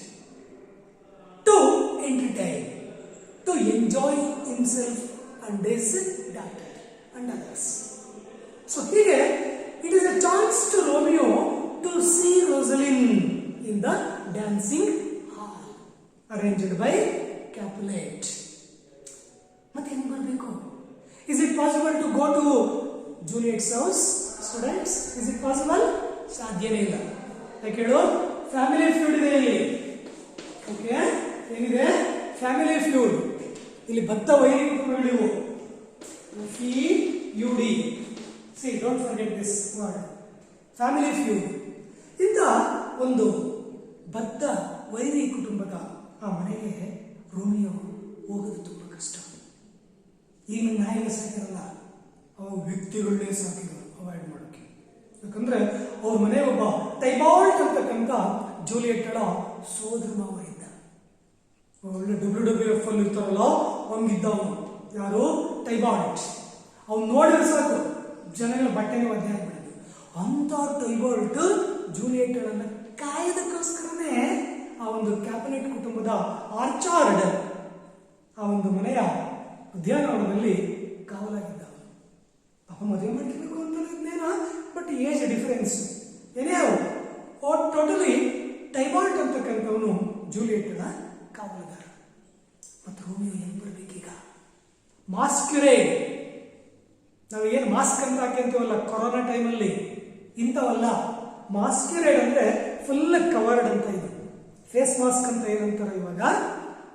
to entertain, to enjoy himself and his daughter and others. So here it is a chance to Romeo to see Rosaline in the dancing hall arranged by Capulet. ಮತ್ತೆ ಹೆಂಗ್ ಬರಬೇಕು? Is it possible to go to Juliet's house? Students, is it possible? ಸಾಧ್ಯನೇ ಇಲ್ಲ. ಯಾಕೆ ಹೇಳು? Family feud ಇದೆ ಇಲ್ಲಿ. Family feud. ಇಲ್ಲಿ ಬದ್ಧ ವೈರಿ ಕುಟುಂಬಗಳಿವು. FEUD. See, don't forget this word. Family feud. ಇಂಥ ಒಂದು ಬದ್ಧ ವೈರಿ ಕುಟುಂಬದ ಆ ಮನೆಗೆ ರೋಮಿಯೋ ಹೋಗೋದು ತುಂಬ ಕಷ್ಟ. ಈಗ ನಾಯಿಗೆ ಸಾಕಿರಲ್ಲ, ಅವ ವ್ಯಕ್ತಿಗಳನ್ನೇ ಸಾಕಿದ್ರು ಅವಾಯ್ಡ್ ಮಾಡೋಕ್ಕೆ. ಯಾಕಂದ್ರೆ ಅವ್ರ ಮನೆ ಒಬ್ಬ ಟೈಬಾಲ್ಟ್ ಅಂತಕ್ಕಂಥ ಜೂಲಿಯೆಟ್ಟಳ ಸೋದರ ಮಾವ ಇದ್ದ. ಒಳ್ಳೆ WWF ಅಲ್ಲಿ ಇರ್ತಾರಲ್ಲ ಹಂಗಿದ್ದ ಅವನು. ಯಾರು? ಟೈಬಾಲ್ಟ್. ಅವ್ನು ನೋಡಿದ್ರೆ ಸಾಕು ಜನಗಳ ಬಟ್ಟೆನೇ ಒದ್ದೆ ಆಗ್ಬಿಡೋದು. ಅಂತ ಟೈಬಾಲ್ಟ್ ಜೂಲಿಯೆಟ್ಟಳನ್ನ ಕಾಯೋದಕ್ಕೋಸ್ಕರನೇ ಆ ಒಂದು ಕ್ಯಾಪುಲೆಟ್ ಕುಟುಂಬದ ಆರ್ಚಾರ್ಡ್ ಆ ಒಂದು ಮನೆಯ ಉದ್ಯಾನವನದಲ್ಲಿ ಕಾವಲಾಗಿದ್ದ. ಪಾಪ ಮದುವೆ ಮಾಡ್ಕೋಬೇಕು ಅಂತ ಇದ್ನೇನೋ, ಬಟ್ ಏಜ್ ಡಿಫರೆನ್ಸ್ ಏನೇ ಟೋಟಲಿ ಟೈಬಾಲ್ಟ್ ಅಂತಕ್ಕಂಥವನು ಜೂಲಿಯೆಟ್ಟಳ ಕಾವಲುಗಾರ. ಮತ್ತು ರೋಮಿಯೋ ಹೆಂಗ್ ಬರ್ಬೇಕೀಗ? ಮಾಸ್ಕ್ಯುರೇಡ್. ನಾವು ಏನು ಮಾಸ್ಕ್ ಅಂತ ಹಾಕ್ಯಂತೀವಲ್ಲ ಕೊರೋನಾ ಟೈಮಲ್ಲಿ, ಇಂಥವಲ್ಲ. ಮಾಸ್ಕ್ಯುರೇಡ್ ಅಂದ್ರೆ ಫುಲ್ ಕವರ್ಡ್ ಅಂತ ಇದೆ. ಫೇಸ್ ಮಾಸ್ಕ್ ಅಂತ ಏನಂತಾರೆ ಇವಾಗ.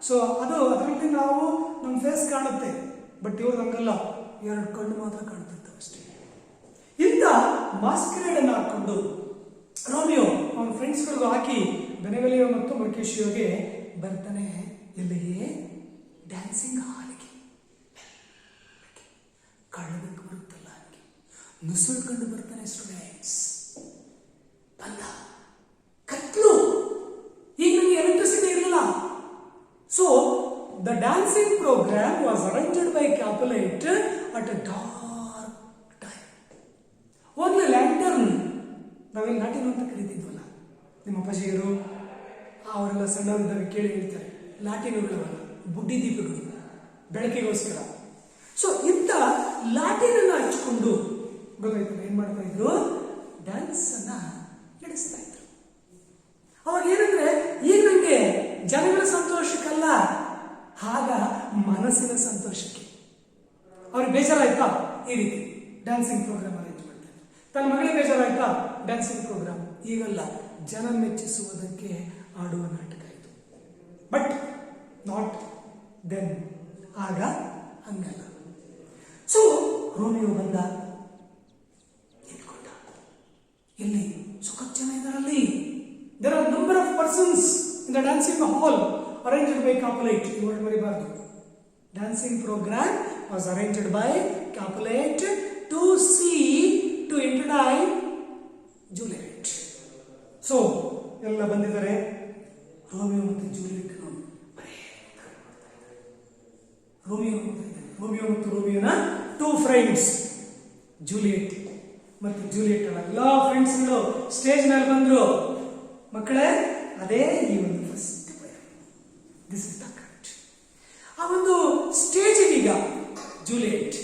ಸೊ ಅದರಲ್ಲಿ ನಾವು ನಮ್ಮ ಫೇಸ್ ಕಾಣುತ್ತೆ, ಬಟ್ ಇವ್ರದ್ದು ಹಂಗಲ್ಲ, 2 ಕಣ್ಣು ಮಾತ್ರ ಕಾಣ್ತಿರ್ತವೆ ಅಷ್ಟೇ. ಇಂಥ ಮಾಸ್ಕ್ಯುರೇಡ್ ಅನ್ನು ಹಾಕೊಂಡು ರೋಮಿಯೋ ಅವನ ಫ್ರೆಂಡ್ಸ್ಗಳಿಗೂ ಹಾಕಿ ಬೆನೆವೆಲಿಯೋ ಮತ್ತು ಮರ್ಕ್ಯುಷಿಯೋಗೆ ಬರ್ತಾನೆ. ಎಲ್ಲಿಗೆ? ಡ್ಯಾನ್ಸಿಂಗ್ ಹಾಲಿಗೆ. ಕಳ್ಳಬೇಕು ಬರುತ್ತಲ್ಲ ಹಾಗೆ ನುಸುಳ್ಕೊಂಡು ಬರ್ತಾನೆ. ಸ್ಟೂಡೆಂಟ್ಸ್ ಬಂದ ಕತ್ಲು. ಈಗ ನನಗೆ ಎಲೆಕ್ಟ್ರಿಸಿಟಿ ಇರಲಿಲ್ಲ. So the dancing program was arranged by Capulet at a dark time. Only lantern. ನಾವೇನು ಲಾಟಿನ್ ಅಂತ ಕರೀತಿದ್ವಲ್ಲ, ನಿಮ್ಮ ಅಪ್ಪಾಜಿಯರು ಅವರೆಲ್ಲ ಸಣ್ಣವರಿದ್ದಾಗ ಕೇಳಿ ಹೇಳ್ತಾರೆ, ಲಾಟಿನುಗಳವಲ್ಲ, ಬುಡ್ಡಿ ದೀಪಗಳು ಬೆಳಕಿಗೋಸ್ಕರ. ಸೊ ಇಂಥ ಲಾಟಿನ್ ಅನ್ನ ಹಚ್ಕೊಂಡು ಗೊತ್ತಾಯ್ತಲ್ಲ ಏನ್ ಮಾಡ್ತಾ ಇದ್ರು? ಡ್ಯಾನ್ಸ್ ಅನ್ನ ನಡೆಸ್ತಾ ಇದ್ರು. ಅವಾಗ ಏನಂದ್ರೆ ಈಗ ನಂಗೆ ಜನಗಳ ಸಂತೋಷಕ್ಕಲ್ಲ, ಆಗ ಮನಸ್ಸಿನ ಸಂತೋಷಕ್ಕೆ. ಅವ್ರಿಗೆ ಬೇಜಾರಾಯ್ತಾ? ಈ ರೀತಿ ಡ್ಯಾನ್ಸಿಂಗ್ ಪ್ರೋಗ್ರಾಮ್ ಅರೇಂಜ್ ಮಾಡ್ತಾರೆ. ತನ್ನ ಮಗಳಿಗೆ ಬೇಜಾರಾಯ್ತಾ? Dancing program. ಈಗಲ್ಲ, ಜನ ಮೆಚ್ಚಿಸುವುದಕ್ಕೆ ಆಡುವ ನಾಟಕ ಇದು. But not then. ಆಗ ಹಂಗಲ್ಲ. ಸೊ ರೋಮಿಯೋ ಬಂದ, ಎತ್ಕೊಂಡ. ಎಲ್ಲಿ? ಸುಖತ್ ಜನ ಇದರಲ್ಲಿ. There are number of persons in the dancing hall arranged by Capulet. ಇವರು ಮರಿಬಾರ್ದು. Dancing program was arranged by Capulet to introduce Juliet. So ಎಲ್ಲ ಬಂದಿದ್ದಾರೆ. ರೋಮಿಯೋ ಮತ್ತು ಜೂಲಿಯೆಟ್ ರೋಮಿಯೋ ಮತ್ತು ರೋಮಿಯೋನ 2 ಫ್ರೆಂಡ್ಸ್, ಜೂಲಿಯೆಟ್ ಮತ್ತು ಜೂಲಿಯೆಟ್ ಎಲ್ಲ ಫ್ರೆಂಡ್ಸ್ಗಳು ಸ್ಟೇಜ್ ಮೇಲೆ ಬಂದ್ರು. ಮಕ್ಕಳೇ, ಅದೇ ಈ ಒಂದು first this is the cut. ಆ ಒಂದು ಸ್ಟೇಜ್ ಈಗ ಜೂಲಿಯೆಟ್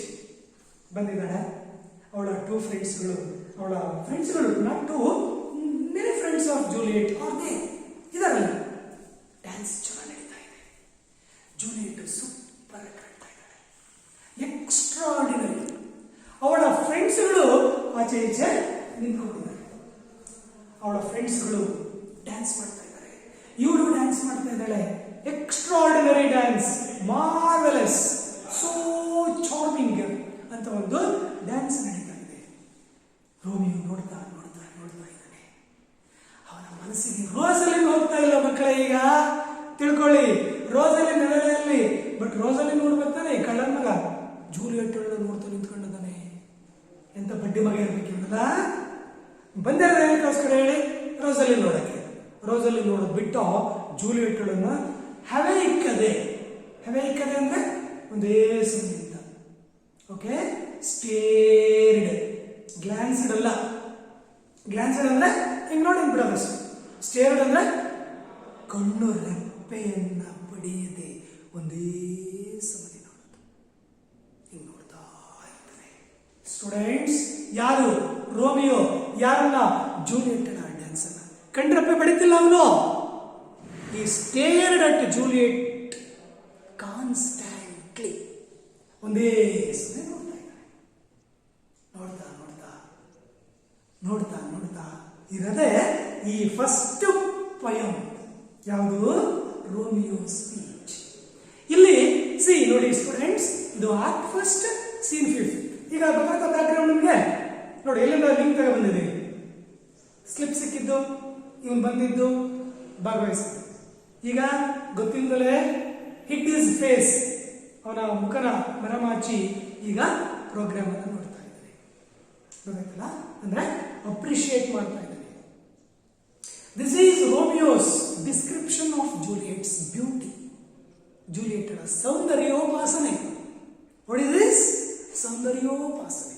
ಬಂದಿದ್ದಾಳೆ. ಅವಳ 2 ಫ್ರೆಂಡ್ಸ್ಗಳು, not 2, many friends of Juliet ಅವ್ರದೇ ಇದಾರಲ್ಲ. ಡ್ಯಾನ್ಸ್ ಚೆನ್ನಾಗಿ ನಡೀತಾ ಇದೆ. ಜೂಲಿಯೆಟ್ ಸೂಪರ್ ಕಾಣ್ತಾ ಇದ್ದಾಳೆ, ಎಕ್ಸ್ಟ್ರಾರ್ಡಿನರಿ. ಅವಳ ಫ್ರೆಂಡ್ಸ್ಗಳು ಆಚೆ ಈಚೆ ನಿಂತ್ಕೊಂಡಿದ್ದಾರೆ. ಅವಳ ಫ್ರೆಂಡ್ಸ್ಗಳು ಡ್ಯಾನ್ಸ್ ಮಾಡ್ತಾ ಇದ್ದಾರೆ, ಇವರು ಡ್ಯಾನ್ಸ್ ಮಾಡ್ತಾ ಇದ್ದಾಳೆ. Extraordinary dance, marvellous, so charming ಅಂತ ಒಂದು ಡ್ಯಾನ್ಸ್ ನಡೀತಾ ಇದೆ. ರೋಮಿಯೋ ನೋಡ್ತಾ ಇದ್ದಾನೆ. ಅವನ ಮನಸ್ಸಿಗೆ ರೋಸಲಿನ್ ಹೋಗ್ತಾ ಇಲ್ಲ ಮಕ್ಕಳೇ. ಈಗ ತಿಳ್ಕೊಳ್ಳಿ, ರೋಸಲಿನ್ ನೆಲೆಯಲ್ಲಿ. ಬಟ್ ರೋಸಲಿನ್ ನೋಡ್ಬೇಕಾನೆ ಕಳ್ಳನ ಮಗ ಜೂಲಿಯೆಟ್ ನೋಡ್ತಾ ನಿಂತ್ಕೊಂಡಿದ್ದಾನೆ. ಎಂತ ಬಡ್ಡಿ ಮಗ ಇರ್ಬೇಕಿಲ್ಲ. ಬಂದಿರೋದು ಏನಕ್ಕೋಸ್ಕರ ಹೇಳಿ? ರೋಸಲಿನ್ ನೋಡಕ್ಕೆ. ರೋಸಲಿನ್ ನೋಡೋದು ಬಿಟ್ಟು ಜೂಲಿಯೆಟ್ ಹವೆಯಿಕ್ಕದೆ ಅಂದ್ರೆ ಒಂದೇ ಸಮಯದಿಂದ. ಓಕೆ, ಸ್ಟೇರ್ಡ್, ಗ್ಲಾನ್ಸ್ಡ್ ಅಲ್ಲ. ಗ್ಲಾನ್ಸ್ಡ್ ಅಂದ್ರೆ ಹಿಂಗ್ ನೋಡಿ ಬಿಡೋದಷ್ಟು. ಸ್ಟೇರ್ಡ್ ಅಂದ್ರೆ ಕಣ್ಣು ರೆಪ್ಪೆಯನ್ನ ಪಡೆಯದೆ ಒಂದೇ ಸಮಯ ನೋಡೋದು. ಹಿಂಗ್ ನೋಡ್ತಾ ಇರ್ತಾನೆ. ಸ್ಟೂಡೆಂಟ್ಸ್, ಯಾರು? ರೋಮಿಯೋ ಯಾರನ್ನ? ಜೂಲಿಯೆಟ್ ಡ್ಯಾನ್ಸ್ ಅನ್ನ ಕಣ್ರೆಪ್ಪೆ ಪಡಿತಿಲ್ಲ ಅವನು. ಈ ಸ್ಟೇರ್ಡ್ ಅಟ್ ಜೂಲಿಯೆಟ್ ಕಾನ್ಸ್ಟ್ಯಾಂಟ್ಲಿ, ಒಂದೇ ಸಮಯ ನೋಡ್ತಾ ಇರದೆ ಈ ಫಸ್ಟ್ ಪಯಂ ಯಾವುದು? Romeo speech. ಸಿ ನೋಡಿ ಸ್ಟೂಡೆಂಟ್ಸ್, ಇದು ಆಕ್ಟ್ ಫಸ್ಟ್, ಸೀನ್ ಫಿಫ್ತ್. ಈಗ ಗೊತ್ತಾಗ್ತಾ ಬ್ಯಾಕ್ ಗ್ರೌಂಡ್ ನಿಮಗೆ ನೋಡಿ, ಎಲ್ಲಿಂದ ಲಿಂಕ್ ತಗ ಬಂದಿದೆ, ಸ್ಲಿಪ್ ಸಿಕ್ಕಿದ್ದು, ಇವನು ಬಂದಿದ್ದು, ಭಾಗವಹಿಸಿದ್ದು. ಈಗ ಗೊತ್ತಿಲ್ಲದಲೇ ಹಿಟ್ ಇಸ್ ಫೇಸ್, ಅವನ ಮುಖನ ಮರಮಾಚಿ ಈಗ ಪ್ರೋಗ್ರಾಮ್ ಅನ್ನು ನೋಡ್ತಾ ಇದ್ದಾನೆ. ಗೊತ್ತಾಯ್ತಲ್ಲ, ಅಂದ್ರೆ ಅಪ್ರಿಶಿಯೇಟ್ ಮಾಡ್ತಾ ಇದ್ದಾನೆ. This is Romeo's description of Juliet's beauty. ಜೂಲಿಯೆಟ್ನ ಸೌಂದರ್ಯೋಪಾಸನೆ. What is this? ಸೌಂದರ್ಯೋಪಾಸನೆ.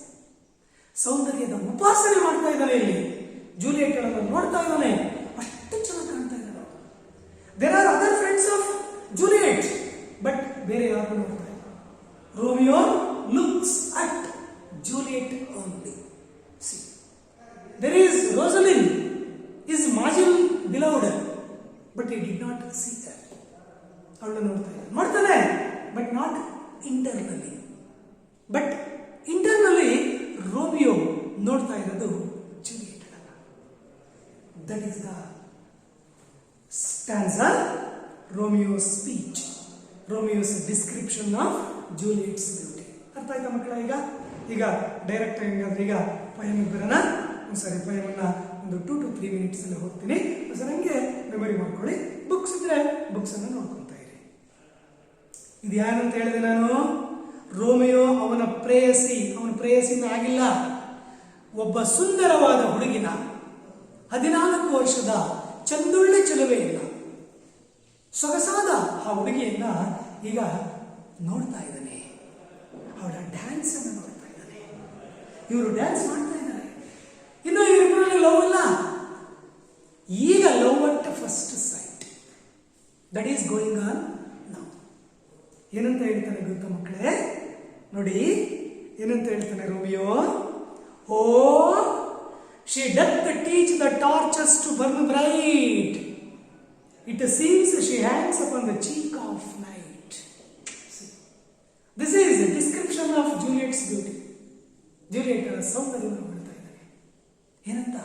ಸೌಂದರ್ಯದ ಉಪಾಸನೆ ಮಾಡ್ತಾ ಇದ್ದಾನೆ ಇಲ್ಲಿ. ಜೂಲಿಯೆಟ್ಗಳನ್ನು ನೋಡ್ತಾ ಇದ್ದಾನೆ, ಅಷ್ಟು ಚೆನ್ನಾಗಿ ಕಾಣ್ತಾ ಇದ್ದಾನೆ. There are other friends of Juliet, but ಬೇರೆ ಯಾರು ನೋಡ್ತಾ ಇಲ್ಲ. Romeo looks at Juliet only. See, there is Rosaline is Majil beloved, but he did not see her. ಅವಳನ್ನು ನೋಡ್ತಾನೆ, but not internally. But internally Romeo ನೋಡ್ತಾ ಇರೋದು Juliet. That is the stanza, Romeo's speech, Romeo's description of Juliet's beauty. ಅರ್ಥ ಆಯ್ತಾ ಮಕ್ಕಳ? ಈಗ direct ಹೆಂಗಂದ್ರೆ, ಈಗ ಪಯಮ್ ಬರೋಣ. ಒಂದ್ಸರಿ ಪಯಮನ್ನ ಒಂದು 2 to 3 minutes ಅಲ್ಲಿ ಹೋಗ್ತೀನಿ. ಸರ್ ಹಂಗೆ ಮೆಮೊರಿ ಮಾಡ್ಕೊಳ್ಳಿ. ಬುಕ್ಸ್ ಇದ್ರೆ ಬುಕ್ಸ್ ಅನ್ನು ನೋಡ್ಕೊತಾ ಇರಿ. ಇದು ಯಾರಂತ ಹೇಳಿದೆ ನಾನು? ರೋಮಿಯೋ ಅವನ ಪ್ರೇಯಸಿ. ಅವನ ಪ್ರೇಯಸಿನ ಆಗಿಲ್ಲ, ಒಬ್ಬ ಸುಂದರವಾದ ಹುಡುಗಿನ, 14 ವರ್ಷದ ಚಂದುಳ್ಳೆ ಚೆಲುವೆಯನ್ನ, ಸೊಗಸಾದ ಆ ಹುಡುಗಿಯನ್ನ ಈಗ ನೋಡ್ತಾ ಇದ್ದಾನೆ. ಅವಳ ಡ್ಯಾನ್ಸ್ ಅನ್ನು ನೋಡ್ತಾ ಇದ್ದಾನೆ. ಇವರು ಡ್ಯಾನ್ಸ್ ಮಾಡ್ತಾ ಇದ್ದಾರೆ. ಇನ್ನು ಇವರಿಬ್ಬರಲ್ಲಿ ಲವ್ ಅಲ್ಲ, ಈಗ love at first sight that is going on now. ಏನಂತ ಹೇಳ್ತಾನೆ ಗೊತ್ತಾ ಮಕ್ಕಳೇ? ನೋಡಿ ಏನಂತ ಹೇಳ್ತಾನೆ Romeo. O she doth teach the torches to burn bright, it seems she hangs upon the cheek of night. This is description of Juliet's beauty. Juliet ಸೌಂದರ್ಯವನ್ನು ಹೊಡ್ತಾ ಇದ್ದಾನೆ. ಏನಂತ?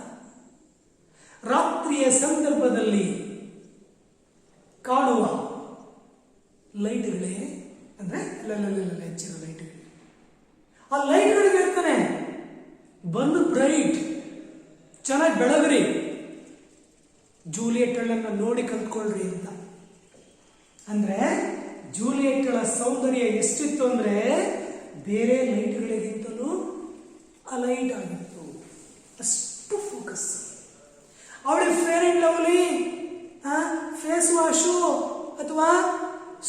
ರಾತ್ರಿಯ ಸಂದರ್ಭದಲ್ಲಿ ಕಾಣುವ ಲೈಟ್ಗಳೇ, ಅಂದ್ರೆ ಹೆಚ್ಚಿನ ಲೈಟ್ಗಳು, ಆ ಲೈಟ್ಗಳಿಗೆ ಹೇಳ್ತಾನೆ ಬಂದು ಬ್ರೈಟ್, ಚೆನ್ನಾಗಿ ಬೆಳಗ್ರಿ, ಜೂಲಿಯೆಟ್ಗಳನ್ನ ನೋಡಿ ಕಲ್ತ್ಕೊಳ್ರಿ ಅಂತ. ಅಂದ್ರೆ ಜೂಲಿಯೆಟ್ಗಳ ಸೌಂದರ್ಯ ಎಷ್ಟಿತ್ತು ಅಂದ್ರೆ ಬೇರೆ ಲೈಟ್ಗಳಿಗಿಂತಲೂ ಅಲೈಟ್ ಆಗಿತ್ತು, ಅಷ್ಟು ಫೋಕಸ್. ಅವಳಿಗೆ fair and lovely face wash ಅಥವಾ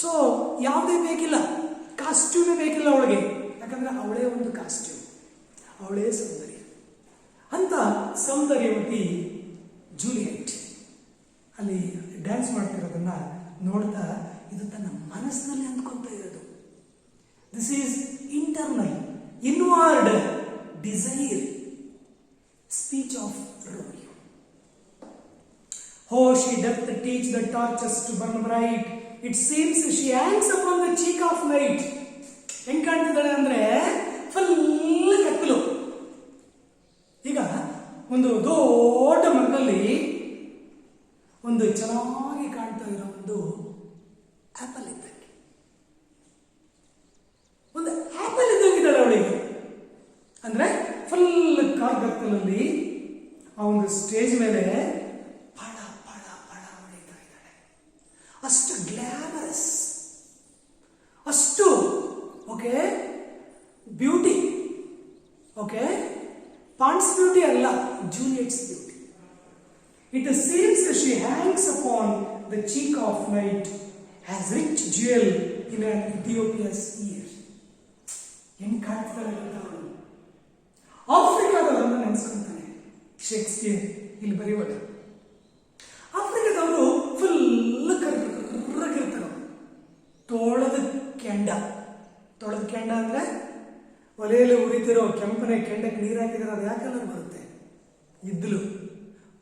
ಸೊ ಯಾವುದೇ ಬೇಕಿಲ್ಲ, ಕಾಸ್ಟ್ಯೂಮೇ ಬೇಕಿಲ್ಲ ಅವಳಿಗೆ. ಯಾಕಂದ್ರೆ ಅವಳೇ ಒಂದು ಕಾಸ್ಟ್ಯೂಮ್, ಅವಳೇ ಸೌಂದರ್ಯ ಅಂತ ಸೌಂದರ್ಯವತಿ ಜೂಲಿಯೆಟ್ ಅಲ್ಲಿ ಡ್ಯಾನ್ಸ್ ಮಾಡ್ತಿರೋದನ್ನ ನೋಡ್ತಾ ಇದು ತನ್ನ ಮನಸ್ಸಿನಲ್ಲಿ ಅಂದ್ಕೊಂತ ಇರೋದು. This is internal, inward desire speech of Romeo. Oh, she doth teach the torches to burn bright. It seems she hangs upon the cheek of night. ಹೆಂಗ್ ಕಾಣ್ತಿದ್ದಾಳೆ ಅಂದ್ರೆ ಫುಲ್ ಕತ್ತಲು. ಈಗ ಒಂದು ದೊಡ್ಡ ಮರದಲ್ಲಿ ಒಂದು ಚೆನ್ನಾಗಿ ಕಾಣ್ತಾ ಇರೋ ಒಂದು ಆಪಲ್ ಇದ್ದಂಗೆ, ಒಂದು ಆಪಲ್ ಇದ್ದಂಗಿದ್ದಾಳೆ ಅವಳಿಗೆ. ಅಂದ್ರೆ ಫುಲ್ ಕಾರ್ಗತ್ತಲಲ್ಲಿ ಆ ಒಂದು ಸ್ಟೇಜ್ ಮೇಲೆ ಅಷ್ಟು ಗ್ಲಾಮರಸ್, ಅಷ್ಟು okay beauty. Okay, Pond's beauty ಅಲ್ಲ, Juliet's beauty. It seems she hangs upon the cheek of night as rich jewel in an Ethiopia's ear. ಹೆಂಗ್ ಕಾಣ್ತಾಳೆ ಅವಳು? ಆಫ್ರಿಕಾದವರನ್ನು ನೆನೆಸ್ಕೊಂತಾನೆ ಶೇಕ್ಸ್ಪಿಯರ್ ಇಲ್ಲಿ ಬರೆಯುವಾಗ. ಆಫ್ರಿಕಾದವರು ಫುಲ್ ಕರ್ರಗಿರ್ತಾರೆ. ತೊಳೆದ ಕೆಂಡ ಅಂದ್ರೆ ಒಲೆಯಲ್ಲಿ ಉರಿತಿರೋ ಕೆಂಪನೆ ಕೆಂಡಕ್ಕೆ ನೀರು ಹಾಕಿದ್ರೆ ಅದು ಯಾಕೆ ಕಲರ್ ಬರುತ್ತೆ? ಇದ್ಲು.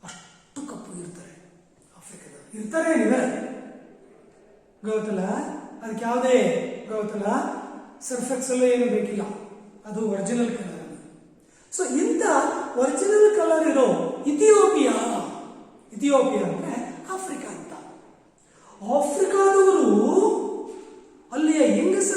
ಅಷ್ಟು ಕಪ್ಪು ಇರ್ತಾರೆ ಆಫ್ರಿಕಾದವರು. ಇರ್ತಾರೆ ಏನಿದ್ದಾರೆ ಗೊತ್ತಲ್ಲ, ಅದಕ್ಕೆ ಯಾವುದೇ ಗೊತ್ತಲ್ಲ ಸರ್ಫೆಕ್ಸಲ್ಲೂ ಏನು ಬೇಕಿಲ್ಲ, ಅದು ಒರಿಜಿನಲ್ ಕಲರ್. ಸೊ ಇಂಥ ಒರಿಜಿನಲ್ ಕಲರ್ ಇರೋ ಇಥಿಯೋಪಿಯಾ ಅಂದ್ರೆ ಆಫ್ರಿಕಾ ಅಂತ. ಆಫ್ರಿಕಾದವರು ಅಲ್ಲಿಯ ಹೆಂಗಸ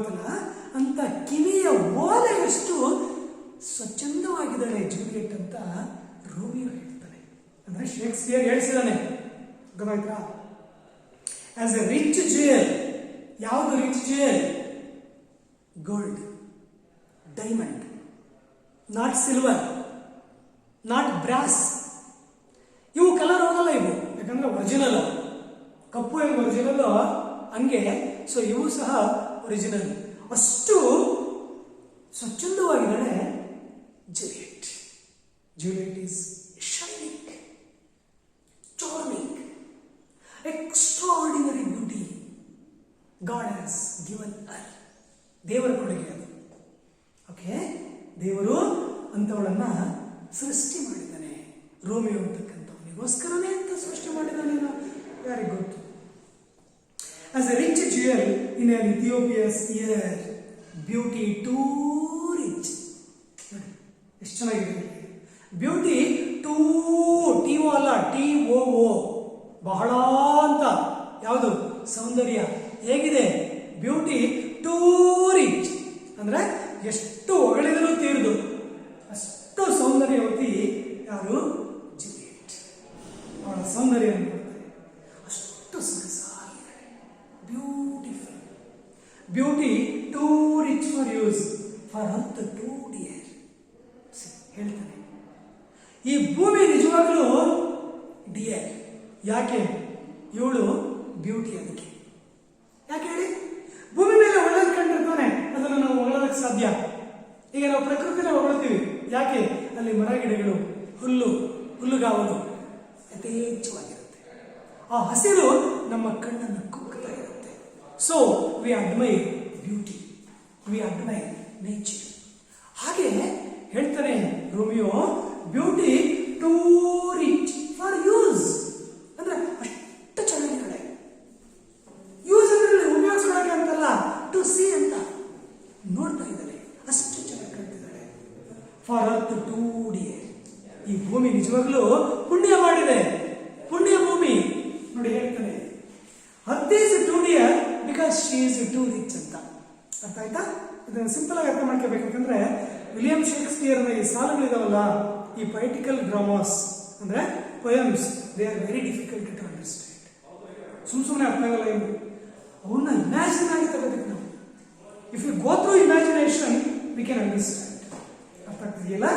ಗೊತ್ತಲ್ಲ, ಅಂತ ಕಿವಿಯ ಓಲೆಯಷ್ಟು ಸ್ವಚ್ಛಂದವಾಗಿದ್ದಾಳೆ ಜೂಲಿಯಟ್ ಅಂತ ರೋಮಿಯೋ ಹೇಳ್ತಾನೆ. ಅಂದ್ರೆ ಶೇಕ್ಸ್ಪಿಯರ್ ಹೇಳಿಸಿದಾನೆ, ಗೊತ್ತಾಯ್ತಾ? As a rich jewel. ಯಾವುದು rich jewel? Gold, diamond, not silver, not brass. ಇವು ಕಲರ್ ಹೋಗಲ್ಲ ಇವು, ಯಾಕಂದ್ರೆ ಒರಿಜಿನಲ್. ಕಪ್ಪು ಹೆಂಗ್ ಒರಿಜಿನಲ್ ಹಂಗೆ ಸೊ ಇವು ಸಹ ಒರಿಜಿನಲ್. ಅಷ್ಟು ಸ್ವಚ್ಛಂದವಾಗಿದ್ದಾಳೆ Juliet. Juliet is shining, charming, extraordinary beauty God has given her. ದೇವರ ಕೊಡುಗೆ ಅದು. ಓಕೆ, ದೇವರು ಅಂತವಳನ್ನ ಸೃಷ್ಟಿ ಮಾಡಿದ್ದಾನೆ. ರೋಮಿಯೋ ಅಂತಕ್ಕಂಥವನಿಗೋಸ್ಕರನೇ ಅಂತ ಸೃಷ್ಟಿ ಮಾಡಿದ್ದಾನೇನೋ ಯಾರಿಗೆ ಗೊತ್ತು. As a rich jewel in an Ethiopia's ear, beauty too rich. ನೋಡಿ ಎಷ್ಟು ಚೆನ್ನಾಗಿದೆ. ಬ್ಯೂಟಿ ಟೂ, ಟಿ ಓ ಅಲ್ಲ, ಟಿ ಓ ಓ, ಬಹಳ ಅಂತ. ಯಾವುದು? ಸೌಂದರ್ಯ. ಹೇಗಿದೆ? ಬ್ಯೂಟಿ ಟೂ ರಿಚ್ ಅಂದ್ರೆ ಎಷ್ಟು ಹೊಗಳಿದರೂ ತೀರ್ದು, ಅಷ್ಟು ಸೌಂದರ್ಯವತಿ ಯಾರು? ಜೂಲಿಯಟ್. ಅವಳ ಸೌಂದರ್ಯವನ್ನು ನೋಡ್ತಾರೆ, ಅಷ್ಟು ಸೊಗಸಾಗಿದ್ದಾಳೆ, beautiful. Beauty too rich for use, for earth too dear. ಹೇಳ್ತಾನೆ, ಈ ಭೂಮಿ ನಿಜವಾಗ್ಲೂ ಡಿಯರ್. ಯಾಕೆ? ಇವಳು ಬ್ಯೂಟಿ. ಅದಕ್ಕೆ ಯಾಕೆ ಹೇಳಿ? ಭೂಮಿ ಮೇಲೆ ಒಳ್ಳೆದು ಕಂಡಿರ್ತಾನೆ, ಅದನ್ನು ನಾವು ಹೊಗಳೋದಕ್ಕೆ ಸಾಧ್ಯ. ಈಗ ನಾವು ಪ್ರಕೃತಿನ ಹೊಗಳ್ತೀವಿ. ಯಾಕೆ? ಅಲ್ಲಿ ಮರ ಗಿಡಗಳು, ಹುಲ್ಲುಗಾವಲು ಯಥೇಚ್ಛವಾಗಿರುತ್ತೆ. ಆ ಹಸಿರು ನಮ್ಮ ಕಣ್ಣನ್ನು ಕುಕ್ಕುತ್ತಾ ಇರುತ್ತೆ. So we admire beauty, we admire nature. ಹಾಗೆ ಹೇಳ್ತಾನೆ Romeo, beauty too rich for use. ಅಂದ್ರೆ ಅಷ್ಟು ಚೆನ್ನಾಗಿದ್ದಾಳೆ. ಯೂಸ್ ಅಂದ್ರೆ ಉಪಯೋಗಿಸ್ಕೊಳಕ್ಕೆ ಅಂತಲ್ಲ, ಟು ಸಿ ಅಂತ. ನೋಡ್ತಾ ಇದ್ದಾಳೆ, ಅಷ್ಟು ಚೆನ್ನಾಗಿ ಕಾಣ್ತಿದ್ದಾಳೆ. For earth too dear. ಈ ಭೂಮಿ ನಿಜವಾಗ್ಲೂ ಪುಣ್ಯ ಮಾಡಿದೆ, ಪುಣ್ಯ ಭೂಮಿ. ನೋಡಿ ಹೇಳ್ತಾನೆ, earth is too dear because she is too rich ಅಂತ. ಅರ್ಥ ಆಯ್ತಾ? ಇದನ್ನು ಸಿಂಪಲ್ ಆಗಿ ಅರ್ಥ ಮಾಡ್ಕೋಬೇಕಂದ್ರೆ, ವಿಲಿಯಂ ಶೇಕ್ಸ್ಪಿಯರ್ನ ಈ ಸಾಲುಗಳಿದಾವಲ್ಲ, ಈ ಪೊಯಿಟಿಕಲ್ ಡ್ರಾಮಾಸ್ ಅಂದ್ರೆ poems, they are very difficult to understand. ಸುಮ್ಮನೆ ಅರ್ಥ ಆಗಲ್ಲ ಇವು. ಅವನ್ನ ಇಮ್ಯಾಜಿನ್ ಆಗಿ ತಗೋಬೇಕು ನಾವು. If you go through imagination we can understand. ಅರ್ಥ ಆಗ್ತಿದೆಯಲ್ಲ?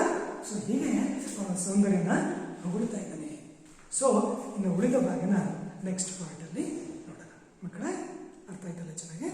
ಸೊ ಹೀಗೆ ಅವನ ಸೌಂದರ್ಯನ ಹೊಗಳ್ತಾ ಇದ್ದಾನೆ. ಸೊ ಇನ್ನು ಉಳಿದ ಭಾಗನ ನೆಕ್ಸ್ಟ್ ಪಾರ್ಟಲ್ಲಿ ನೋಡೋಣ. ಮಕ್ಕಳೇ, ಅರ್ಥ ಆಯ್ತಲ್ಲ ಚೆನ್ನಾಗಿ?